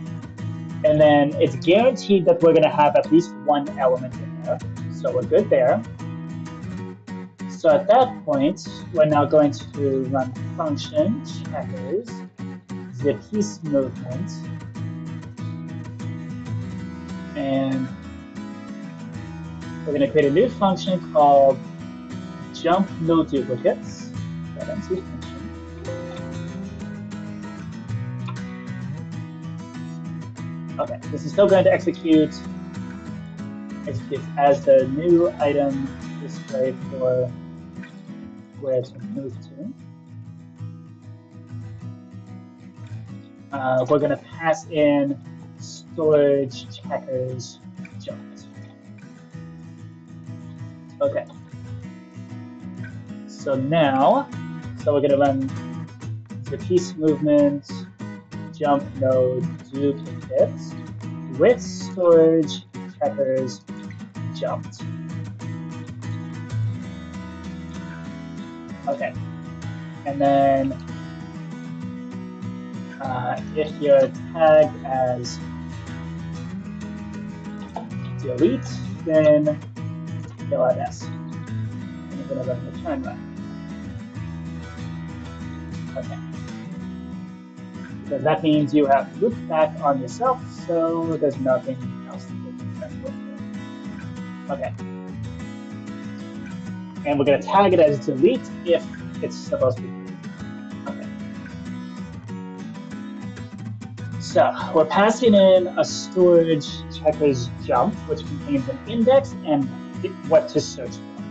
And then it's guaranteed that we're going to have at least one element in there. So we're good there. So at that point, we're now going to run function checkers the piece movement, and we're going to create a new function called jump no duplicates. That empty function. Okay, this is still going to execute as the new item display for where to move to. We're going to pass in storage checkers jumped. Okay. So now, we're going to run the piece movement jump node duplicates with storage checkers jumped. Okay. And then if you're tagged as delete, then fill out S. And you're going to run return run. Okay. Because that means you have looped back on yourself, so there's nothing else to do. Okay. And we're going to tag it as delete if it's supposed to be. Okay. So we're passing in a storage checkers jump, which contains an index and what to search for.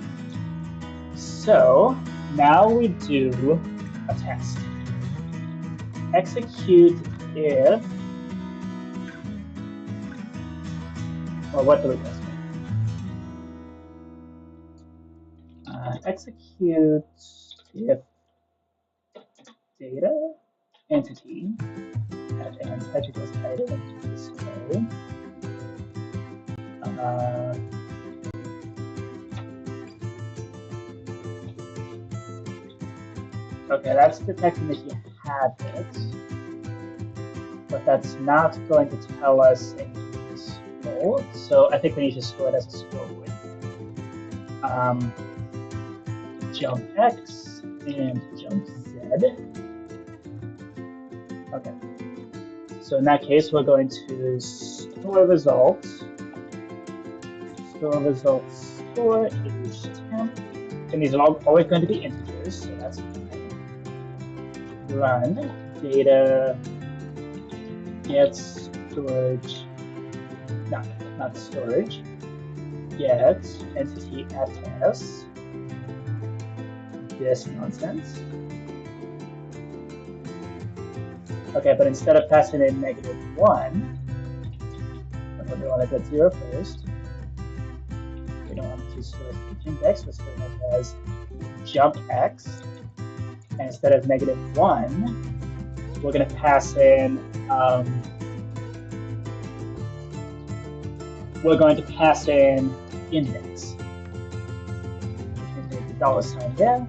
So now we do a test. Execute if, or what do we test? Execute if data entity and prejudice item display okay, that's detecting if you have it, but that's not going to tell us anything useful. So I think we need to store it as a scoreboard. Jump X and jump Z. Okay. So in that case, we're going to store results. Store results store H temp. And these are always going to be integers, so that's fine. Run data get storage. No, not storage. Get entity at S. This nonsense. Okay, but instead of passing in -1, we want to get 0 first. We don't want to store each index, we're storing it as jump X. And instead of -1, we're going to pass in, index. Which means the $sign there.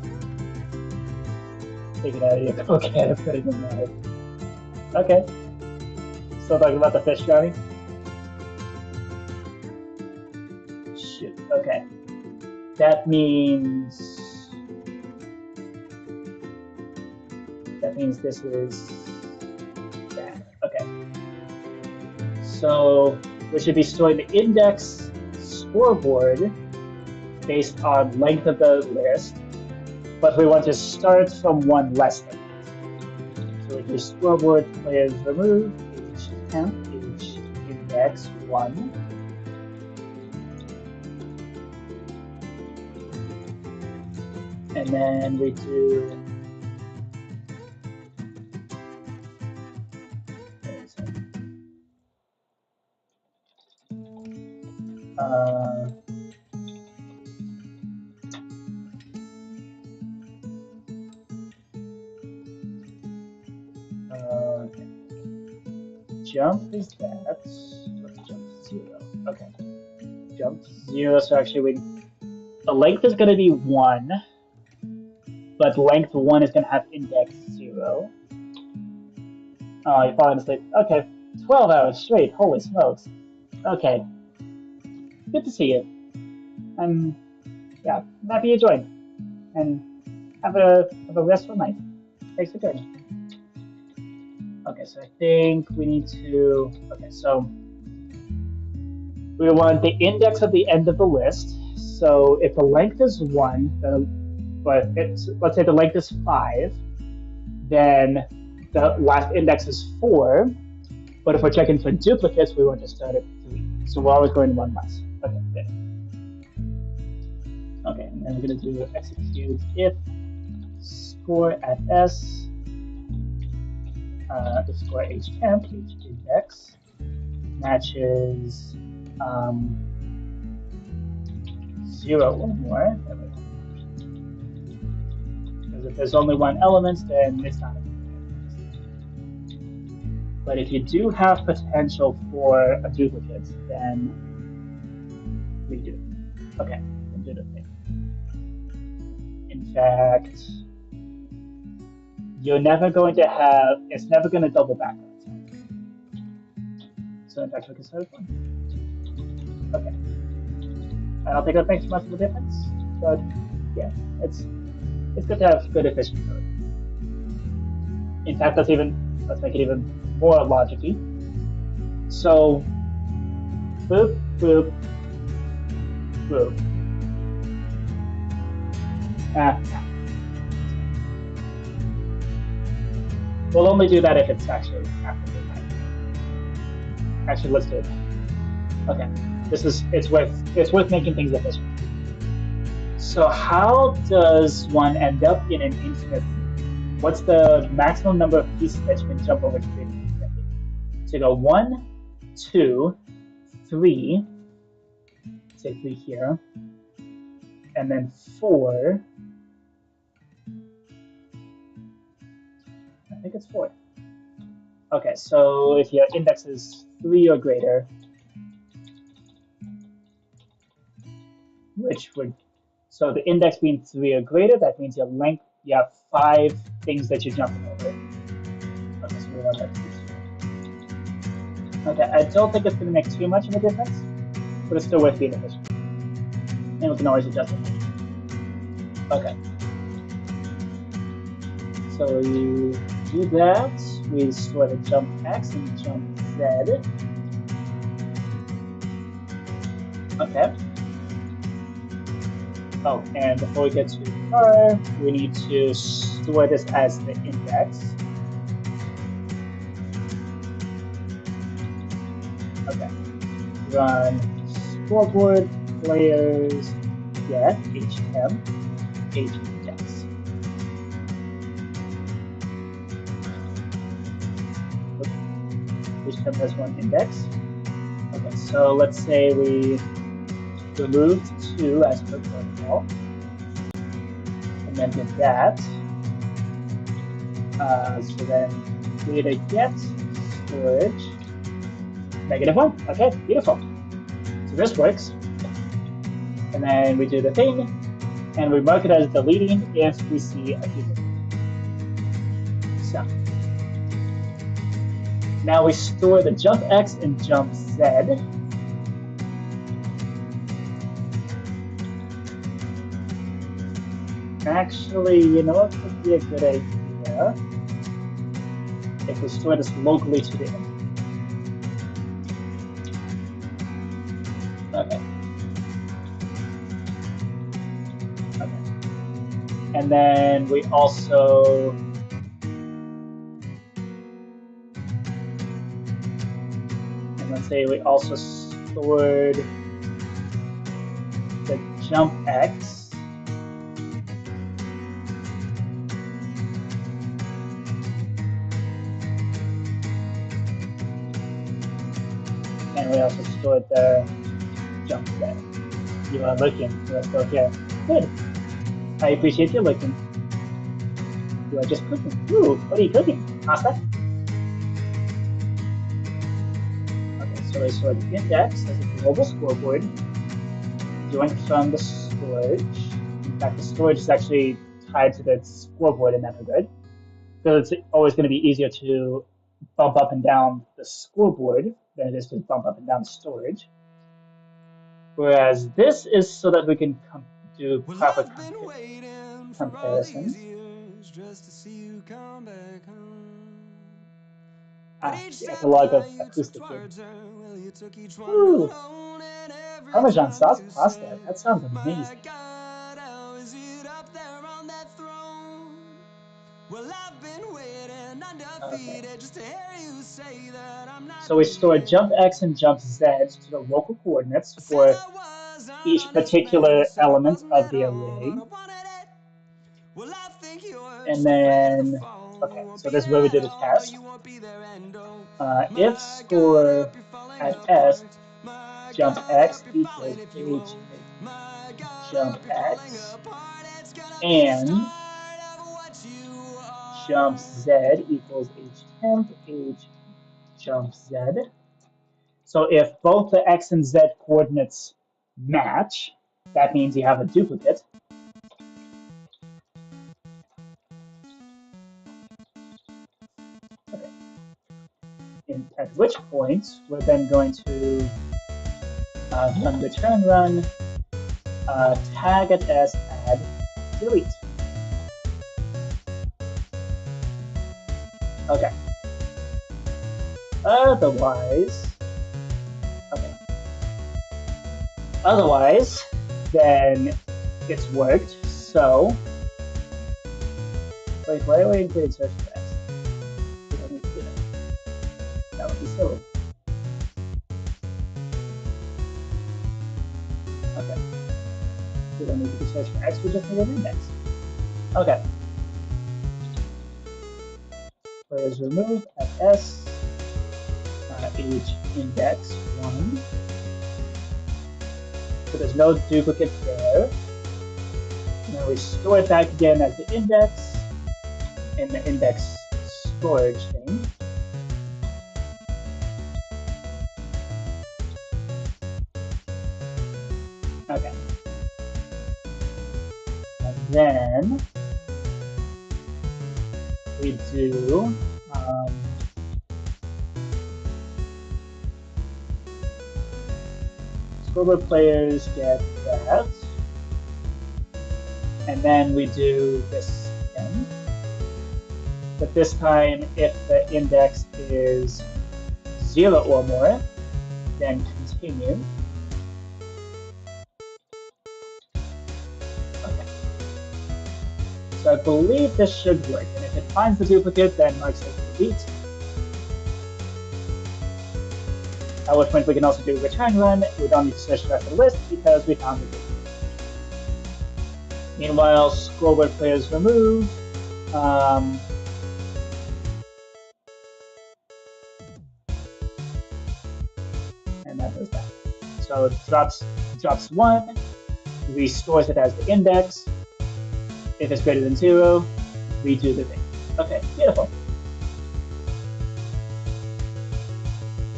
Take it out of here. Okay, that's pretty good. Okay. Still talking about the fish, Johnny? Shoot. Okay. That means that means this is bad. Okay. So we should be storing the index scoreboard based on length of the list, but we want to start from one less than. So we do scoreboard players remove age temp age index 1. And then we do jump is that. Let's jump 0. Okay. Jump 0. So actually, the length is going to be 1, but length 1 is going to have index 0. Oh, you're falling asleep. Okay. 12 hours straight. Holy smokes. Okay. Good to see you. I'm happy you joined. And have a restful night. Thanks for joining. Okay, so I think we need to. Okay, so we want the index of the end of the list. So if the length is 1, but let's say the length is 5, then the last index is 4. But if we're checking for duplicates, we want to start at 3. So we're always going one less. Okay, good. Okay, and then we're going to do execute if score at s the score age temp age index matches 0 or more. Because if there's only one element, then it's not a duplicate. But if you do have potential for a duplicate, then we do. Okay, we'll do the thing. In fact, you're never going to have, it's never going to double back on itself. So in fact, we can start one. Okay. I don't think that makes much of a difference, but yeah, it's good to have good efficient code. In fact, let's make it even more logic-y. So, boop, boop, boop. We'll only do that if it's actually after midnight. Actually, let's do it. Okay, it's worth making things efficient. So how does one end up in an infinite loop? What's the maximum number of pieces that you can jump over to create an infinite loop? So you go 1, 2, 3, say 3 here, and then 4. I think it's 4. Okay, so if your index is 3 or greater, so the index being 3 or greater, that means your length, you have 5 things that you're jumping over. Okay, so we want that to be 2. Okay, I don't think it's going to make too much of a difference, but it's still worth being efficient. And we can always adjust it. Okay. So you do that, we store the jump x and jump z. Okay. Oh, and before we get too far, we need to store this as the index. Okay. Run scoreboard players get html age index. Html has 1 index. Okay, so let's say we removed 2 as per protocol, and then did that. So then create a get storage -1. Okay, beautiful. So this works. And then we do the thing, and we mark it as deleting if we see a duplicate. So now we store the jump x and jump z. Actually, you know what would be a good idea? if we store this locally to the end. Okay. Okay. And then we also let's say we also stored the jump x. And we also stored the jump z. You are looking, you are still here. Good. I appreciate you looking. You are just cooking. Ooh, what are you cooking? Pasta? Okay, so I stored the index as a global scoreboard, joined from the storage. In fact, the storage is actually tied to the scoreboard in that regard. So it's always going to be easier to bump up and down the scoreboard than it is to bump up and down the storage. Whereas this is so that we can do proper comparisons. The epilogue of acoustic game. Ooh, Parmesan sauce pasta. That sounds amazing. Okay. So we store jump x and jump z to the local coordinates for each particular element of the array. And then, okay, so this is where we do the test. If score at s jump x equals h jump x and jump z equals h temp h jump z. So if both the x and z coordinates match, that means you have a duplicate. Okay. At which point we're then going to run return run, tag at s, add, delete. Okay. Otherwise, then it's worked. So, wait, why are we including search for x? We don't need to do that. That would be silly. Okay. We don't need to search for x, we just need an index. Okay. Players remove at s, h index 1. So there's no duplicate there. Now we store it back again as the index in the index storage thing. Okay. And then we do scoreboard players get that. And then we do this again. But this time, if the index is 0 or more, then continue. Okay. So I believe this should work. And if it finds the duplicate, then marks it delete. At which point we can also do return run. We don't need to search the rest of the list because we found the duplicate. Meanwhile, scoreboard players remove. And that goes back. So it drops 1, restores it as the index. If it's greater than 0, redo the thing. Okay, beautiful.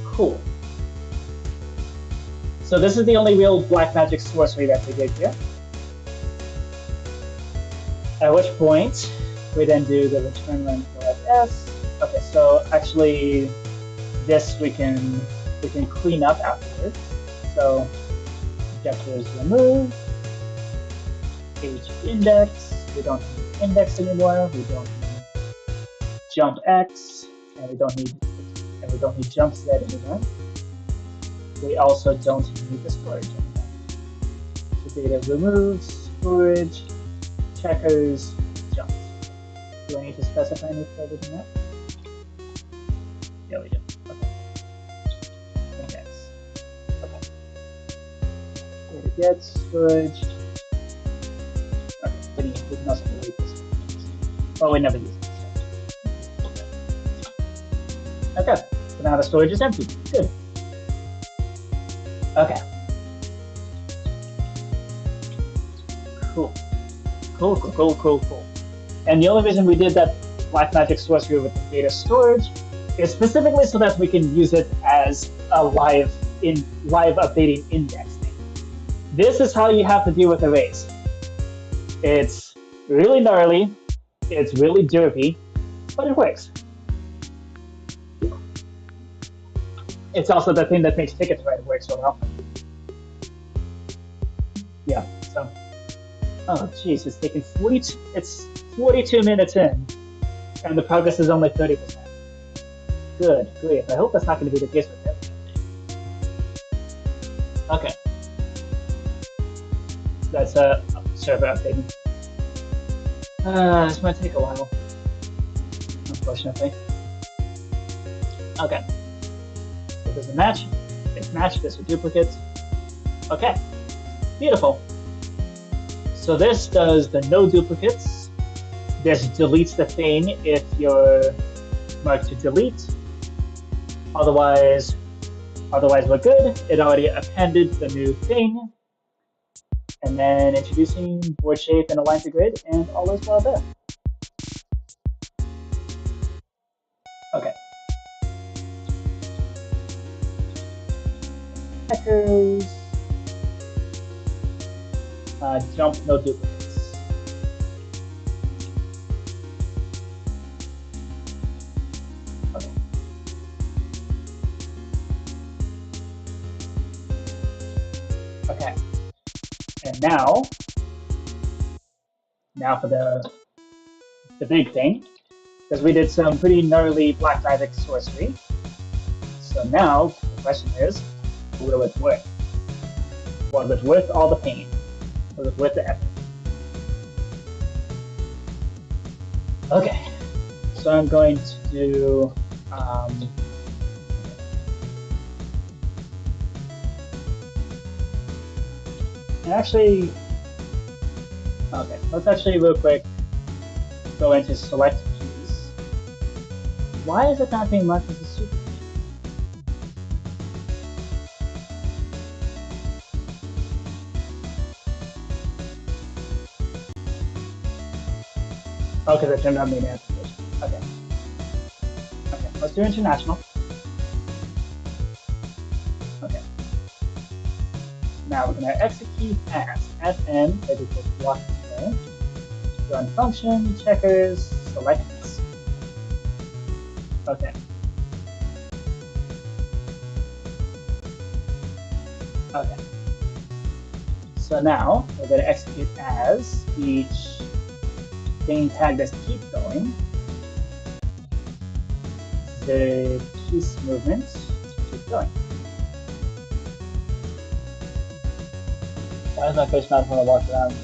Cool. So this is the only real black magic sorcery that we did here. At which point, we then do the return run for fs. Okay, so actually, this we can clean up afterwards. So objectors remove, h index. We don't need index anymore. We don't need jump x. and we don't need jump set anymore. We also don't need the storage anymore. So data removed, storage, checkers, jumps. Do I need to specify any further than that? Yeah, we do. Okay. Index. Okay. Data get, storage. Okay, we can also delete this. Well, we never use it. So. Okay, so now the storage is empty. Good. Okay. Cool. Cool. And the only reason we did that Blackmagic sorcery with the data storage is specifically so that we can use it as a live updating index thing. This is how you have to deal with arrays. It's really gnarly, it's really derpy, but it works. It's also the thing that makes ticket to write work so well. Yeah, so. Oh geez, it's taken 42 minutes in, and the progress is only 30%. Good grief, I hope that's not going to be the case with everything. Okay. That's a server updating. This might take a while, unfortunately. Okay. So there's a match. There's match. There's a duplicate. Okay. Beautiful. So this does the no duplicates. This deletes the thing if you're marked to delete. Otherwise we're good. It already appended the new thing. And then introducing board shape and align to grid, and all is well there. Okay. Checkers. Jump no duplicates. Okay. Okay. And now for the big thing, because we did some pretty gnarly black magic sorcery. So now the question is, will it work? Was it worth all the pain? Was it worth the effort? Okay, so I'm going to do actually, okay, let's actually real quick go into select keys. Why is it not being marked as a super key? Oh, because I turned on the application. Okay. Okay, let's do international. Okay. Now we're going to execute as fn equals block display. Run function, checkers, select. Okay. Okay. So now we're going to execute as each thing tag that's keep going. The piece movement keep going. Why is my fish not want to walk around?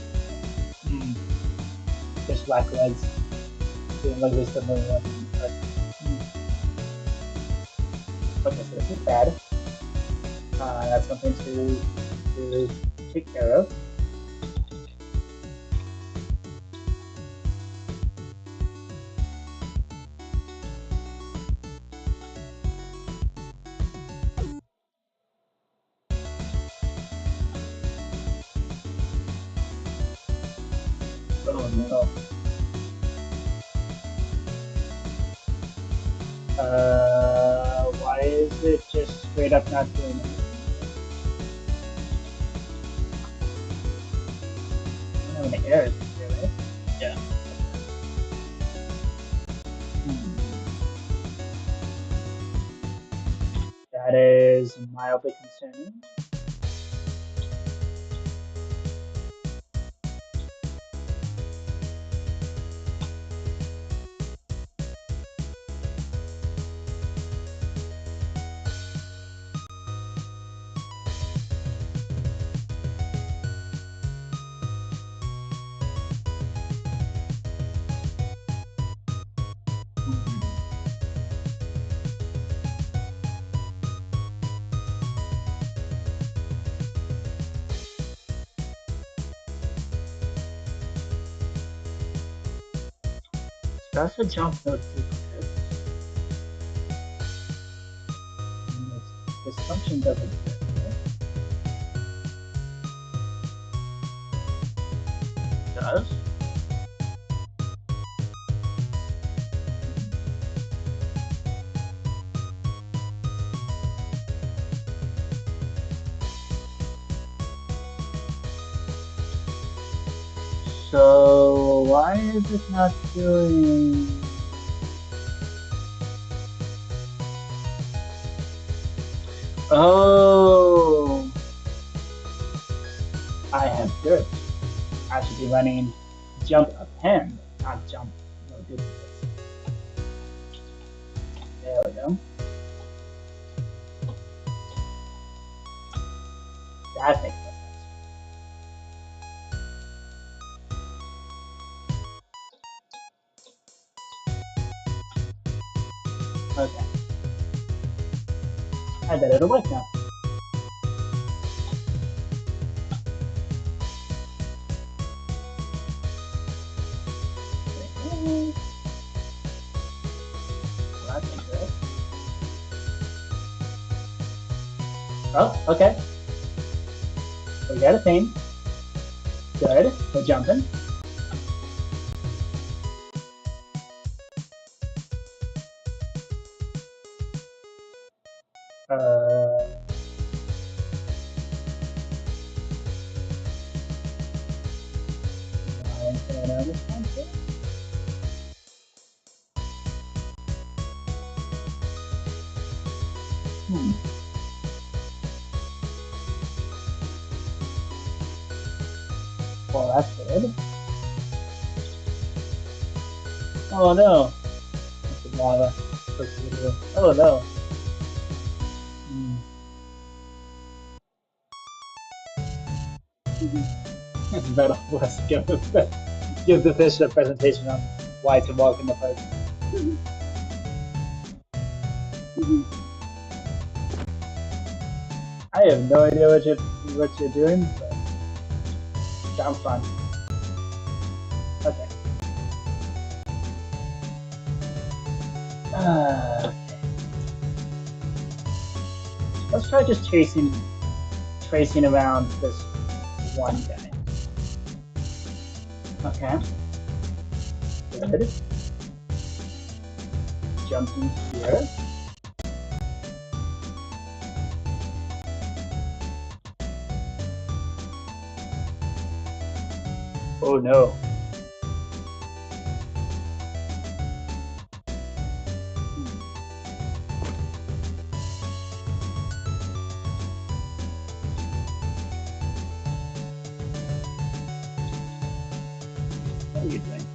Fish black legs. Doing like this similar one. Okay, so this is bad. That's something to take care of. Oh no. Why is it just straight up not doing it? I don't have any errors here, right? Yeah. That is mildly concerning. Does the jump node duplicate? This function doesn't exist, right? It does? So why is it not doing? Oh, I have dirt. I should be running jump append, not jump no duplicates. There we go. That makes more sense. Okay. I bet it'll work now. That's good. Oh, okay. We got a theme. Good. We're jumping. Well, that's good. Oh no. That's the lava. Oh no. Better let's give the fish a presentation on why to walk in the park. I have no idea what you're doing, but sounds fun. Okay. Let's try just tracing around this one guy. Okay. Good. Jumping here. Oh no. What are you doing?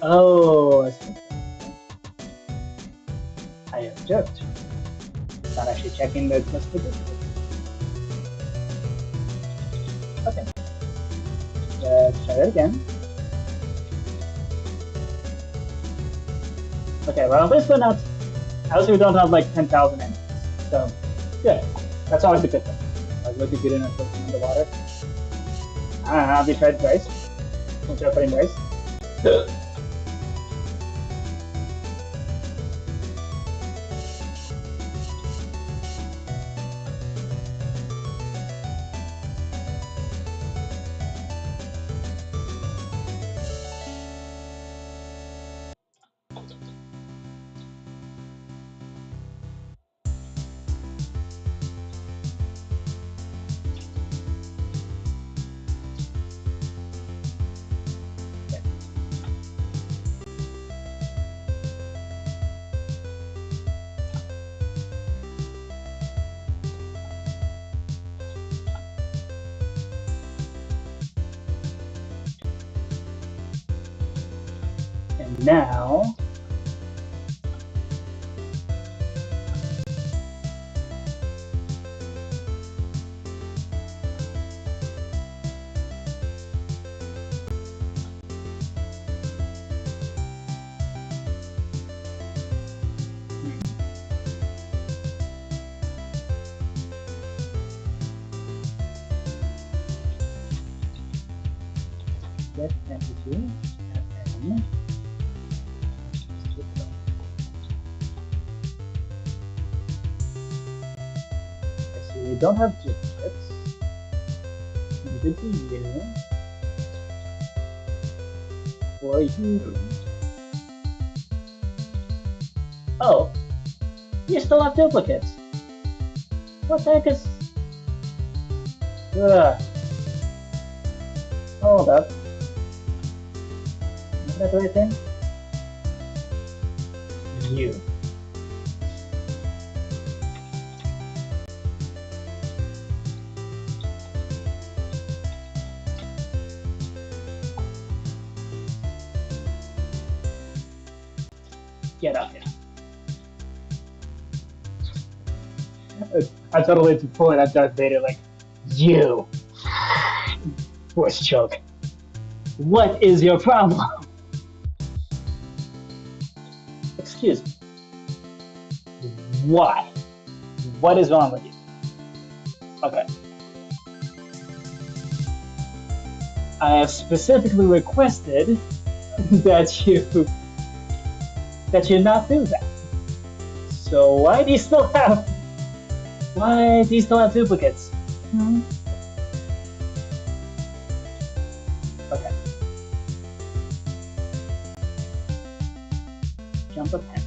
Oh, I have joked. Not actually checking the messages. Okay. Let's try that again. Okay, well, this one not. Also, we don't have like 10,000 enemies, so good. That's always a good thing. Like looking good in underwater. I don't know. Have you tried rice? Don't try putting rice. Now, get entity fn. So we don't have duplicates. Good to you. For you. Oh, you still have duplicates. What the heck is... Ugh. Hold up. Is that the right thing? You. Get up here. I totally to pull it at Darth Vader like, you! Voice choke. What is your problem? Excuse me. Why? What is wrong with you? Okay. I have specifically requested that you not do that. So why do you still have duplicates? Hmm? Okay. Jump a pen.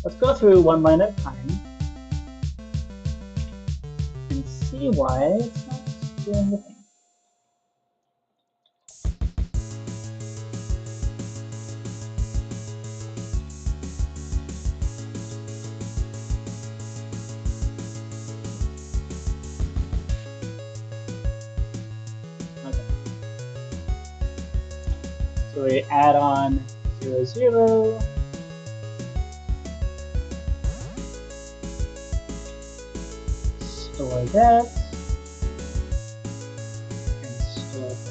Let's go through one line at a time and see why it's not doing the thing. So we add on 0, 0. Store that. And store this.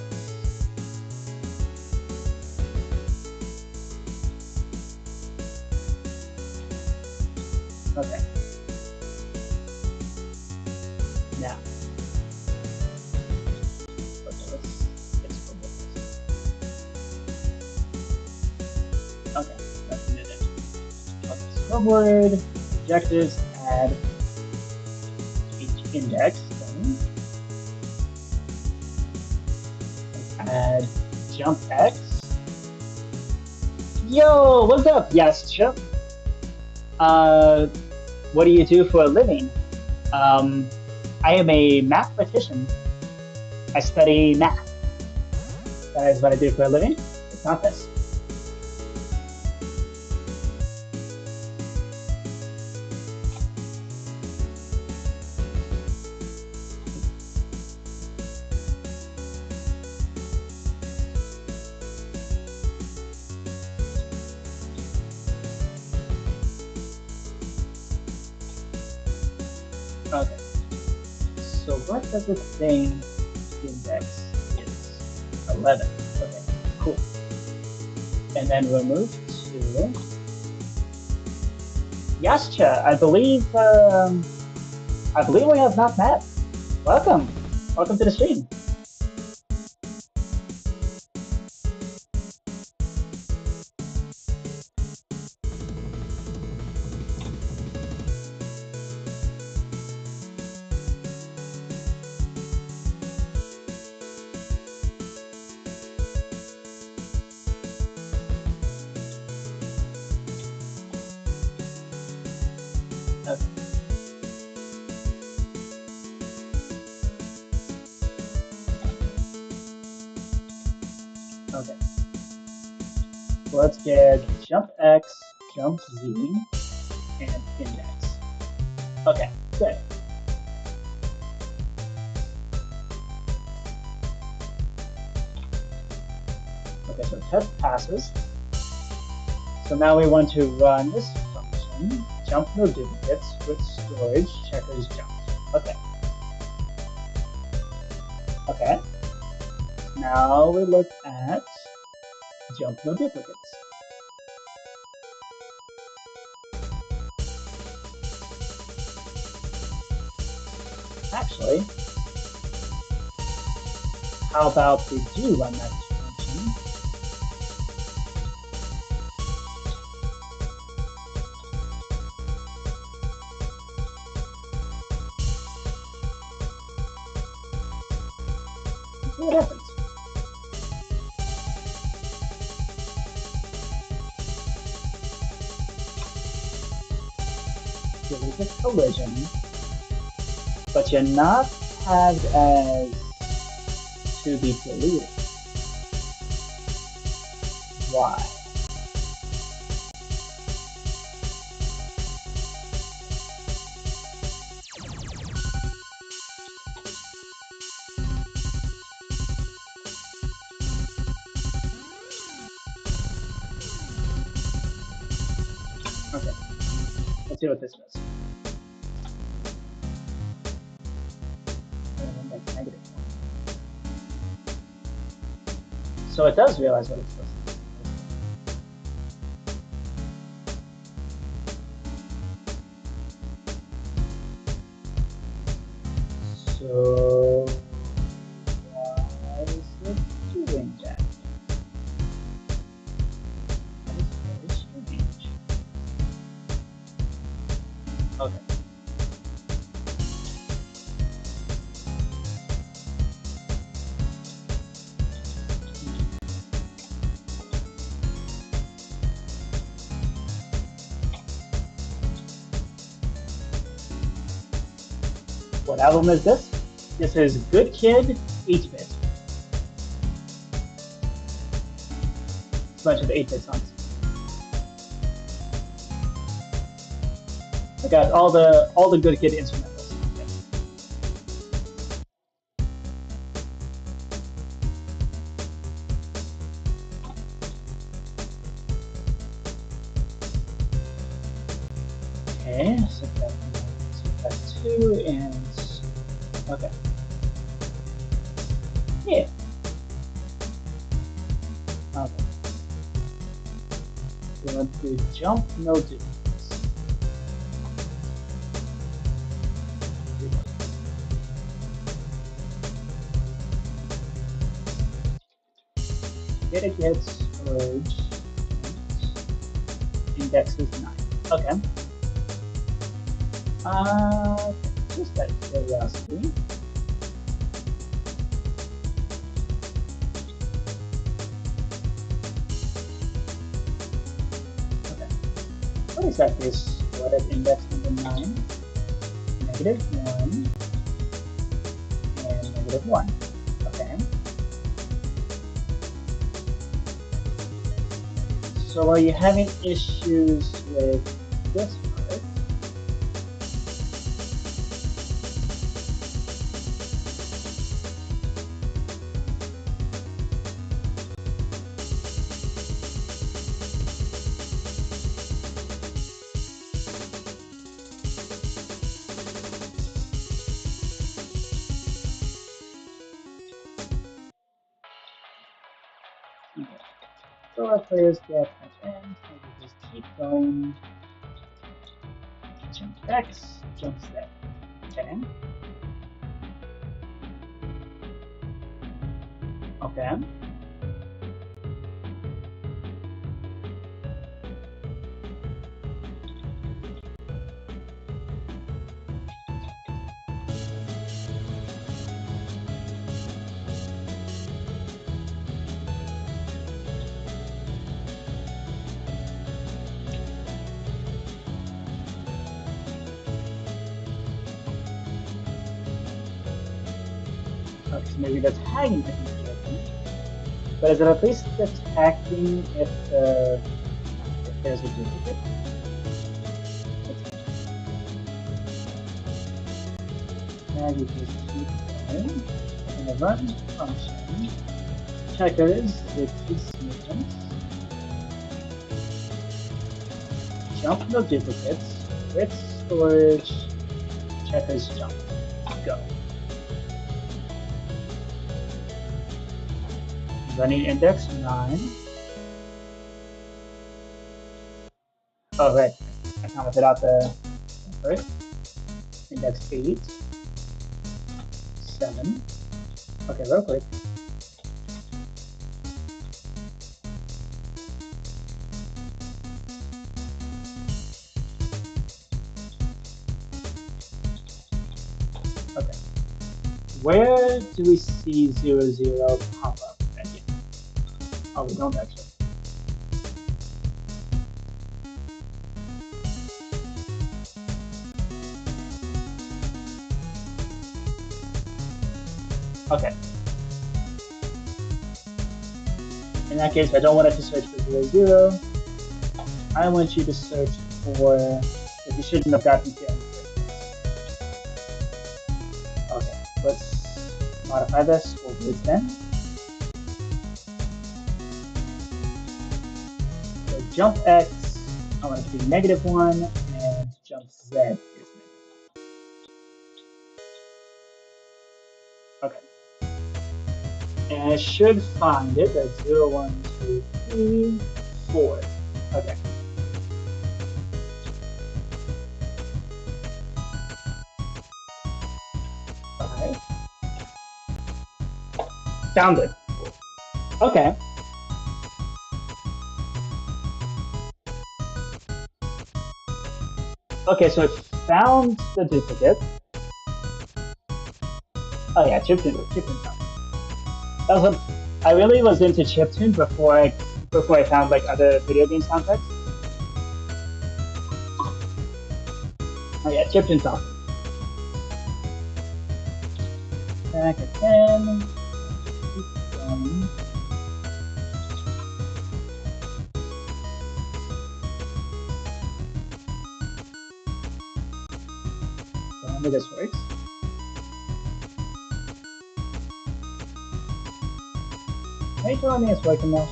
Okay. Now. Okay, that's the new thing. Okay, scoreboard, objectives, add each index thing. Add jump X. Yo, what's up? Yes, Chip. What do you do for a living? I am a mathematician. I study math. That is what I do for a living. It's not this. Okay. So what does it say index is? 11. Okay, cool. And then we'll move to Yascha. I believe we have not met. Welcome. Welcome to the stream. Okay. Okay. So let's get jump X, jump Z, and index. Okay, good. Okay, so test passes. so now we want to run this function, jump no duplicates with storage checkers jump. Okay. Okay. Now we look at jump no duplicates. Actually, how about we do run that function? See what happens. Delete the collision, but you're not tagged as to be deleted. Why? Okay, let's see what this does. That's negative. So it does realize what it's supposed to do. So why is it doing that? That is very strange. Okay. What album is this? This is Good Kid 8-bit. It's a bunch of 8-bit songs. I got all the Good Kid instrumentals. Okay, so that's 2 and okay. Yeah. Okay. We want to jump no duplicates. Data gets storage index is 9. Okay. Just out of curiosity. Okay. What is that? Is what at index number 9? -1 and -1. Okay. So are you having issues with this part? Okay. So our players get at end, so we just keep going. Jump X, jump Z. Okay. Okay. Okay, so maybe the tagging isn't working. But is it at least detecting if there's a duplicate? Now you just keep going. And the run function checkers with two snippets. Jump no duplicates. With storage. Checkers jump. Go. Running index 9. Oh, right. I commented out the first. Index 8. 7. Okay, real quick. Okay. Where do we see 00 pop up again? Oh, we don't actually. Okay. In that case, I don't want it to search for 00. I want you to search for that you shouldn't have gotten to in the first place. Okay, let's modify this. We'll do it then. So jump X, I want it to be -1, and jump Z is negative. Okay. And I should find it at 0, 1, 2, 3, 4. Okay. Alright. Found it. Okay. Okay, so it found the duplicate. Oh yeah, chiptune found. That was I really was into chiptune before I found like other video game soundtracks. Oh yeah, chiptune found. Back at 10. Keep going. Tell me this works. Are you telling me it's working now?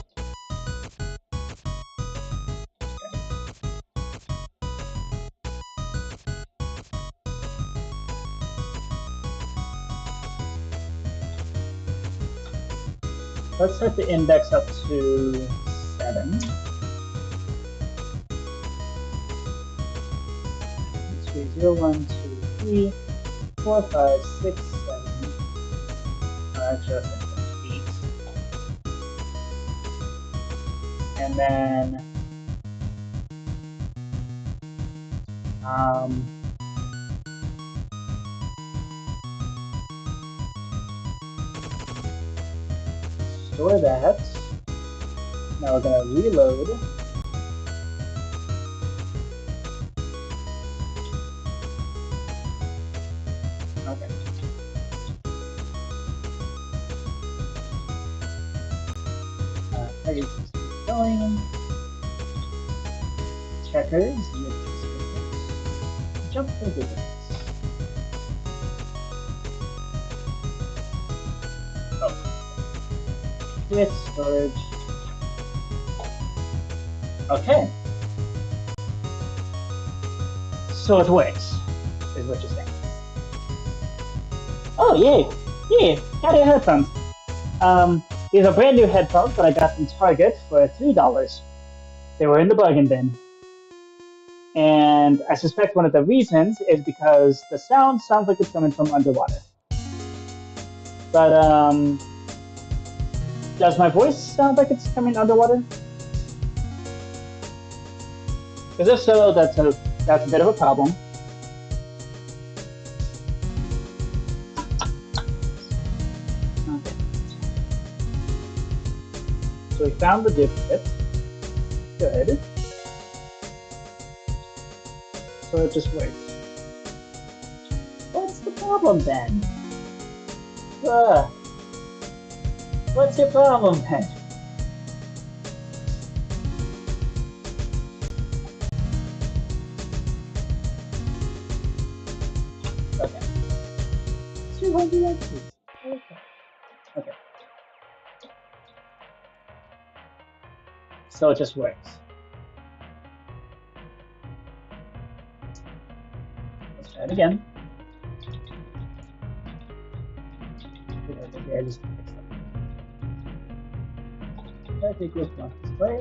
Let's set the index up to 7. 0, 1, 2, 3, 4, 5, 6, 7. Actually, that's 8. And then store that. Now we're going to reload. Okay. Let's keep going. Checkers. Jump for digits. Oh. With storage. Okay. So it works, is what you're saying. Oh, yay! Yay! Got your headphones. These are brand new headphones that I got from Target for $3. They were in the bargain bin. And I suspect one of the reasons is because the sound sounds like it's coming from underwater. But, does my voice sound like it's coming underwater? Because if so, that's a bit of a problem. Okay. So we found the duplicate. Good. So it just works. What's the problem then? What's your problem then? Okay. 200 XP. Okay. So it just works. again. Okay, I just fixed that. That equals one display,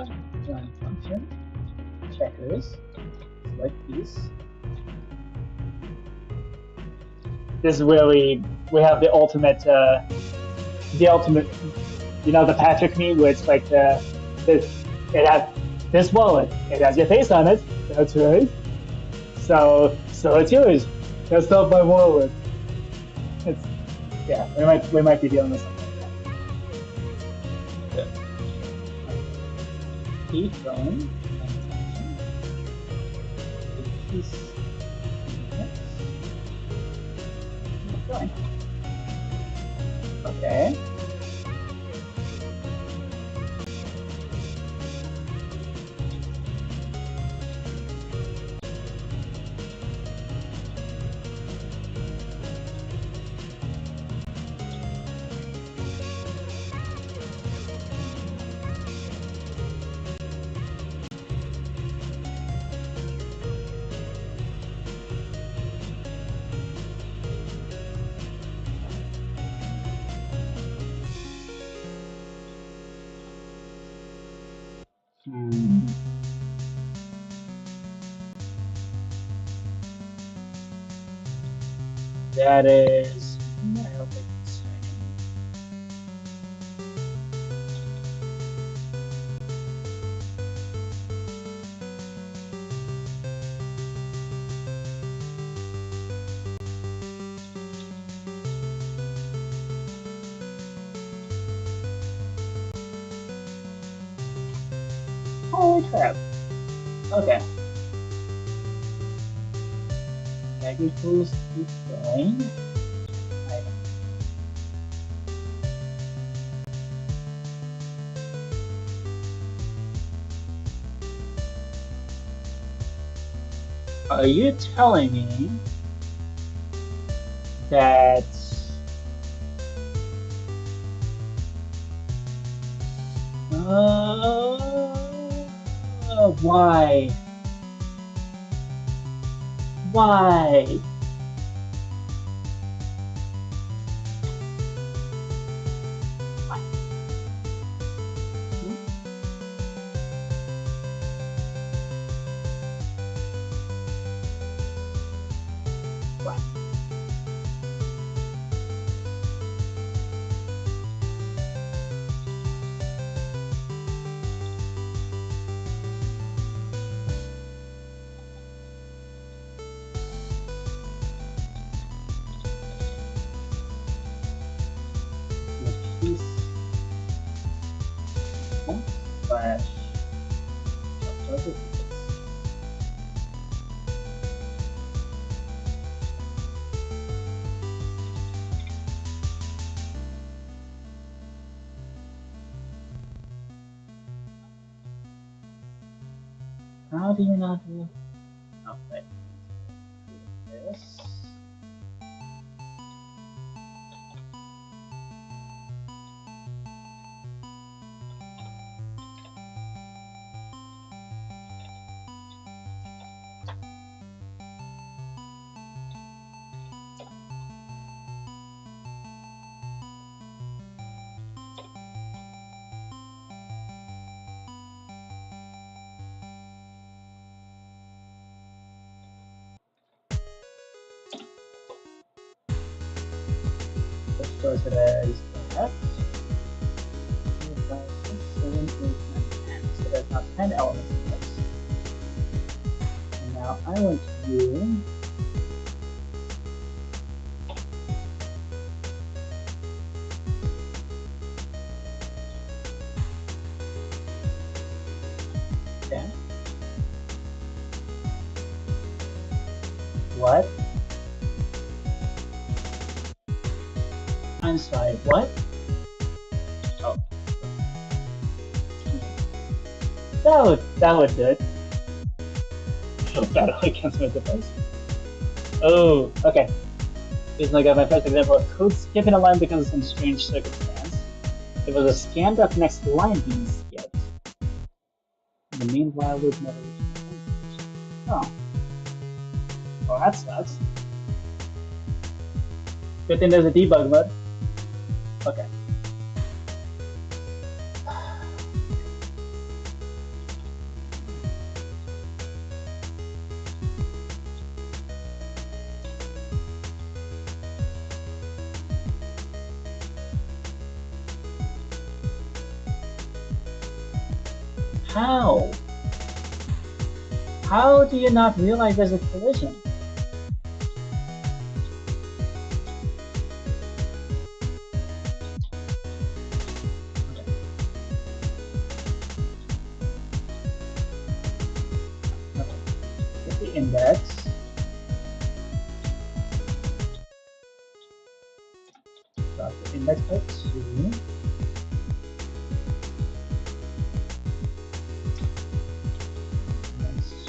run function, checkers, select piece. This is really, we have the ultimate, you know, the Patrick meme where it's like it has this wallet, it has your face on it. That's right. So it's yours. That's not my wallet. It's, yeah, we might be dealing with something like that. Keep going. Keep going. Okay. That is, I don't think it's holy crap. Okay. Tag equals keep going. Are you telling me that why? Why? Slash how do you not do? Oh, wait. This. Let's close it as that. 2, 5, 6, 7, 8, 9, 10. So there's now 10 elements in this. And now I want to do okay. What? I'm sorry, what? Oh. That would do it. Battle against my device. Oh, okay. Here's like my first example. Code skipping a line because of some strange circumstance. There was a scan dot next line being skipped. In the meanwhile, loop never reached the end. Oh. Well, that sucks. Good thing there's a debug mode. Okay. How? How do you not realize there's a collision? Okay. Get the index. Drop the index by 2.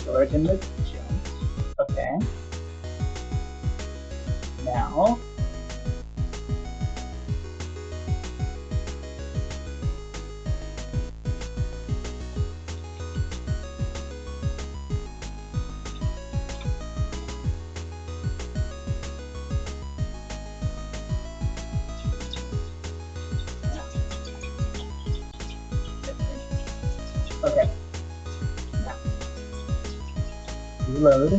Store it in the junk. Okay. Now, okay. Now, reload.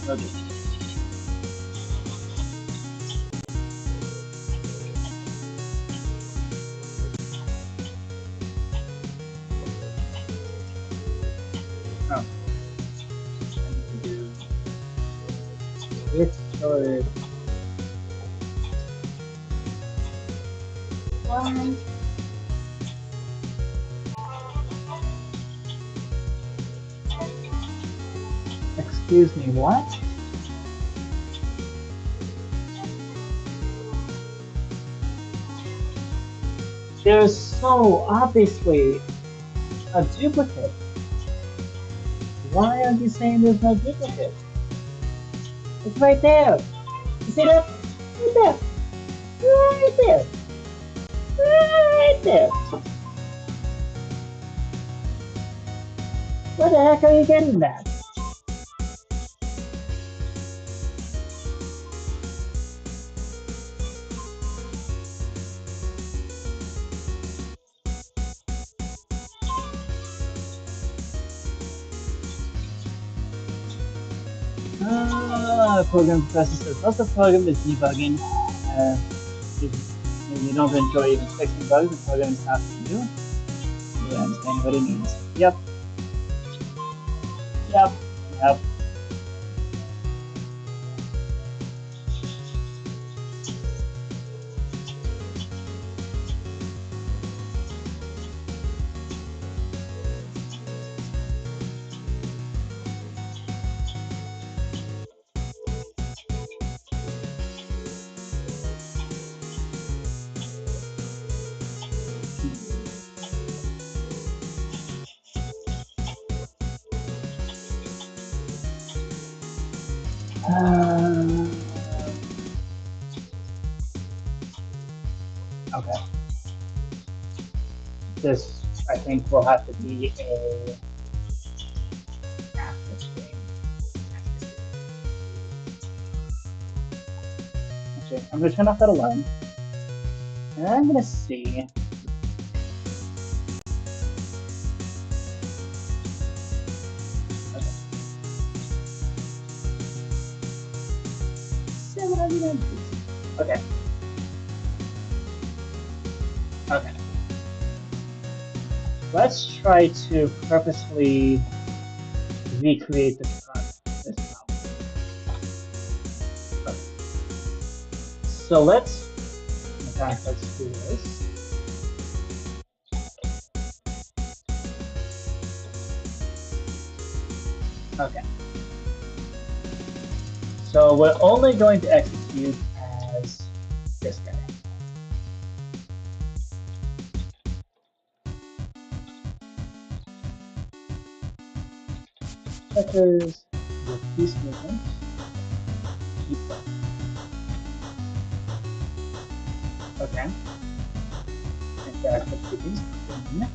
Okay. Oh. It's storage. What? Excuse me, what? There's so obviously a duplicate. Why aren't you saying there's no duplicate? It's right there. You see that? Right there. Right there. Right there. Where the heck are you getting that? Program professor says most of the program is debugging. If you don't enjoy even fixing bugs, the program is not for you. You understand what it means. Yep. Yep. Yep. Okay. This, I think, will have to be a after stream. Okay, I'm gonna turn off that alarm. And I'm gonna see. Okay. Okay. Let's try to purposefully recreate this problem. Okay. So let's, in fact, let's do this. Okay. So we're only going to execute as this guy. Checkers with piece movement. Keep them. Okay. And that's the two things. in.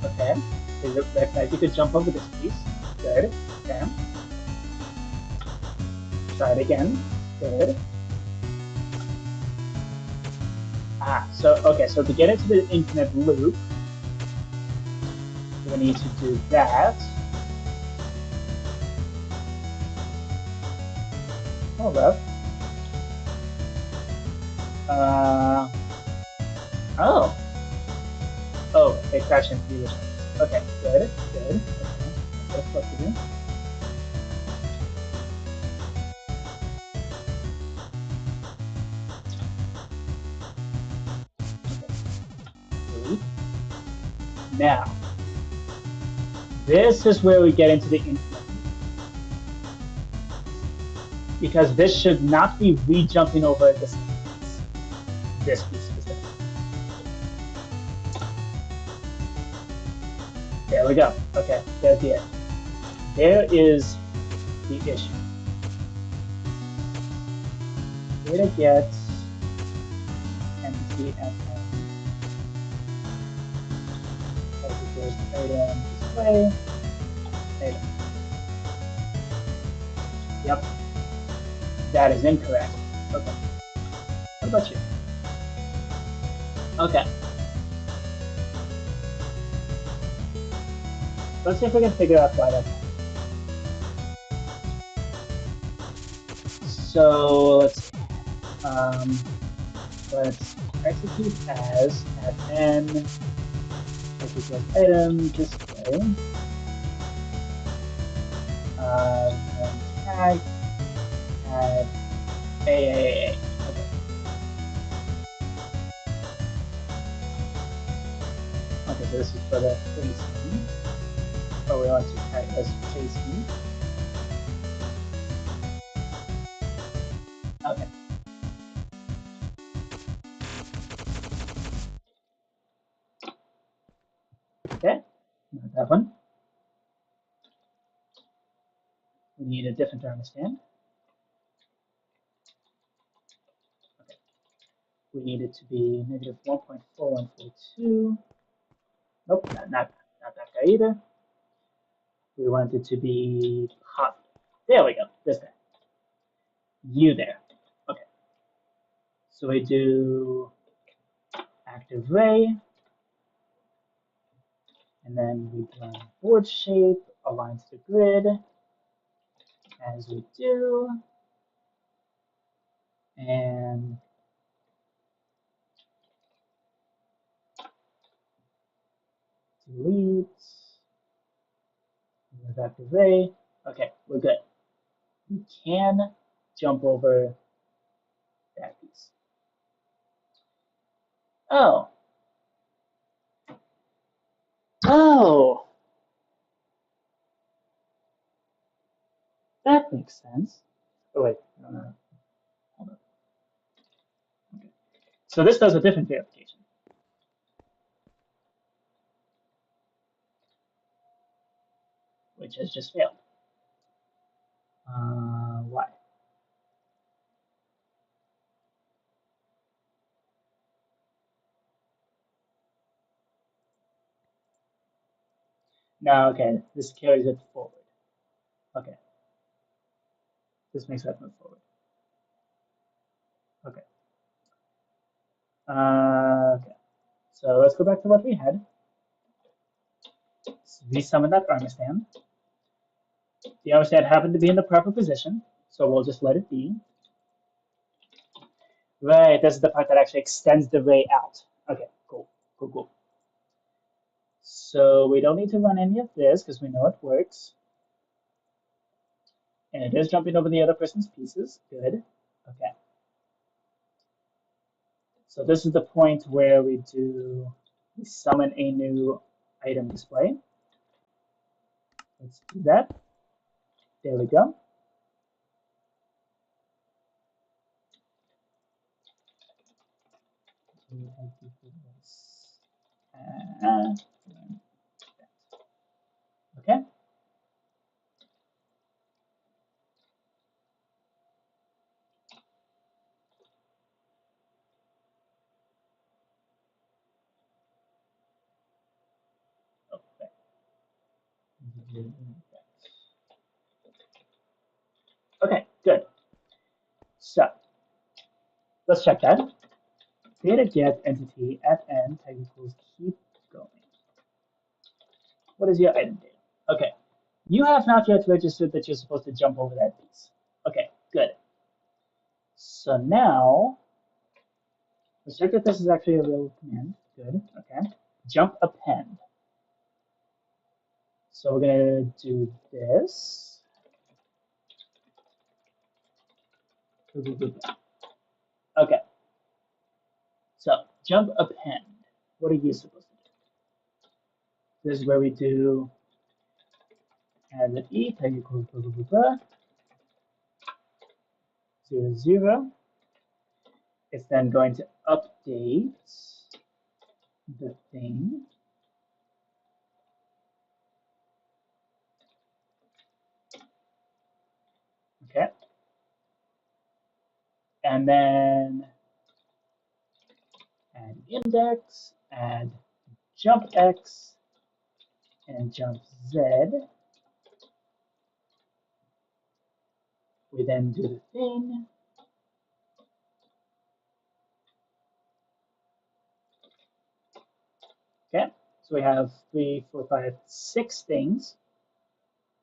Okay. Is it looks like you could jump over this piece. Good. Okay. Try it again. Good. So okay, so to get into the infinite loop, we need to do that. Hold up. Oh. Oh, it crashed into the original. Okay, good, good. Okay, that's what to do. Okay. Delete. Now, this is where we get into the infinite loop. Because this should not be re-jumping over this piece. This piece specifically. There we go. Okay, there's the edge. There is the issue. Data gets entity fn equals item display item. Yep, that is incorrect. Okay. What about you? Okay. Let's see if we can figure out why that's happening. So let's execute as fn equals item display. And tag add AAA. Okay. Okay, so this is for the facing. Oh, we want to tag as facing. Okay. Okay, not that one. We need a different to understand. Okay. We need it to be negative 1.4142. Nope, not that guy either. We want it to be hot. There we go, this guy. You there. Okay. So we do active ray, and then we blend board shape, align to the grid, as we do, and delete, active ray. Okay, we're good. We can jump over that piece. Oh. Oh. That makes sense. Oh wait, no. Hold on. Okay. So this does a different verification, which has just failed. Why? No, okay, this carries it forward. Okay, this makes that move forward. Okay. Okay. So let's go back to what we had. We summon that armor stand. The armor stand happened to be in the proper position, so we'll just let it be. Right, this is the part that actually extends the ray out. Okay, cool, cool, cool. So we don't need to run any of this because we know it works. And it is jumping over the other person's pieces. Good. Okay. So this is the point where we summon a new item display. Let's do that. There we go. Okay. Okay, good. So let's check that. Data get entity at n type equals keep going. What is your item data? Okay. You have not yet registered that you're supposed to jump over that piece. Okay, good. So now, let's check that this is actually a real command. Good, okay. Jump append. So we're gonna do this. Okay. So jump append. What are you supposed to do? This is where we do add an e type equals blah, blah, blah, blah, 0, 0. It's then going to update the thing. Okay. And then add index, add jump x, and jump z. We then do the thing. Okay. So we have 3, 4, 5, 6 things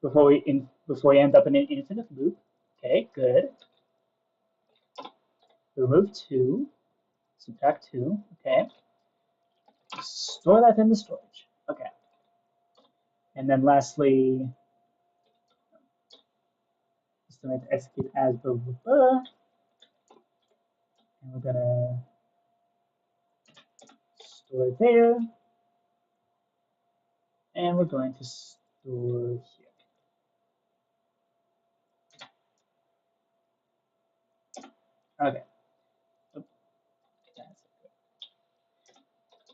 before we end up in an infinite loop. Okay, good. Remove 2, subtract 2. Okay. Store that in the storage. Okay. And then lastly, just going to execute as blah, blah, blah. And we're going to store it there. And we're going to store here. Okay.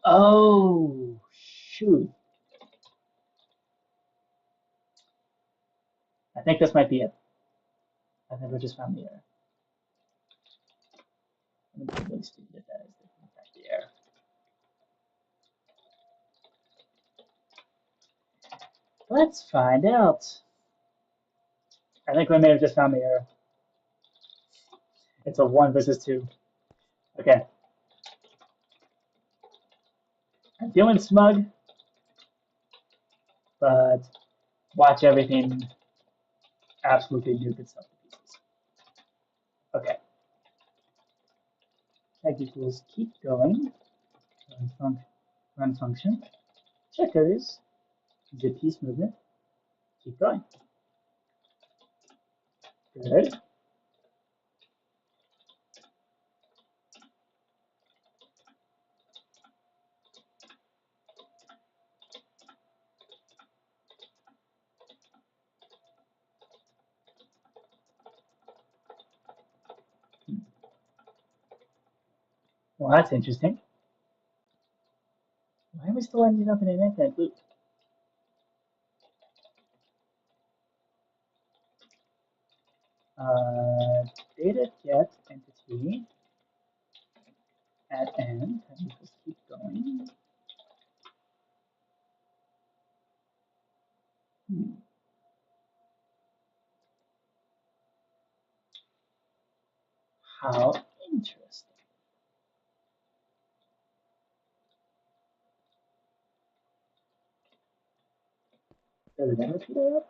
Oh, shoot. I think this might be it. I think we just found the error. Let me really stupid that is the error. Let's find out. I think we may have just found the error. It's a 1 versus 2. Okay. I'm feeling smug, but watch everything absolutely nuke itself to pieces. Okay. Tag equals keep going. Run function. Checkers. Zip piece movement. Keep going. Good. Well, that's interesting. Why are we still ending up in an infinite loop? Data get entity at n. Let me just keep going. How interesting. Does it ever do that?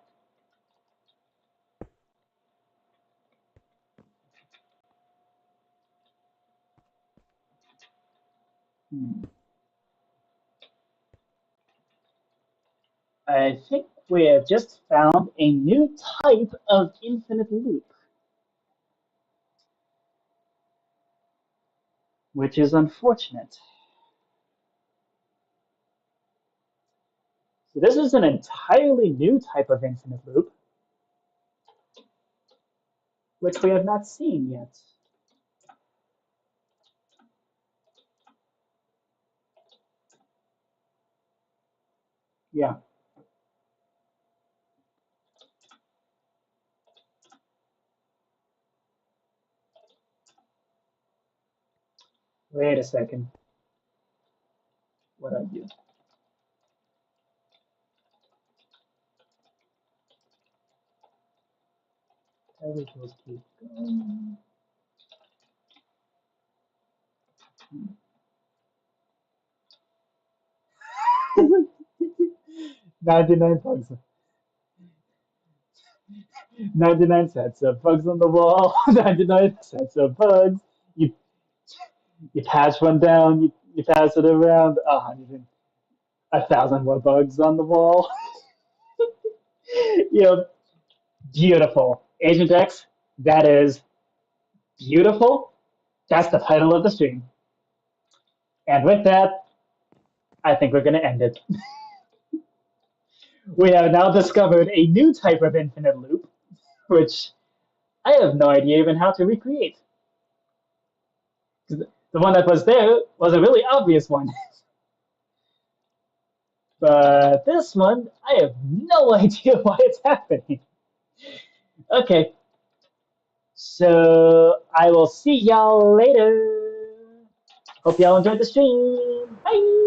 I think we have just found a new type of infinite loop, which is unfortunate. So this is an entirely new type of infinite loop, which we have not seen yet. Yeah. Wait a second. What I do? will keep going. 99 bugs. 99 sets of bugs on the wall. 99 sets of bugs. You you patch one down. You pass it around. 1,000 more bugs on the wall. You know, beautiful. Agent X. That is beautiful. That's the title of the stream. And with that, I think we're going to end it. We have now discovered a new type of infinite loop, which I have no idea even how to recreate. The one that was there was a really obvious one. But this one, I have no idea why it's happening. Okay, so I will see y'all later. Hope y'all enjoyed the stream. Bye!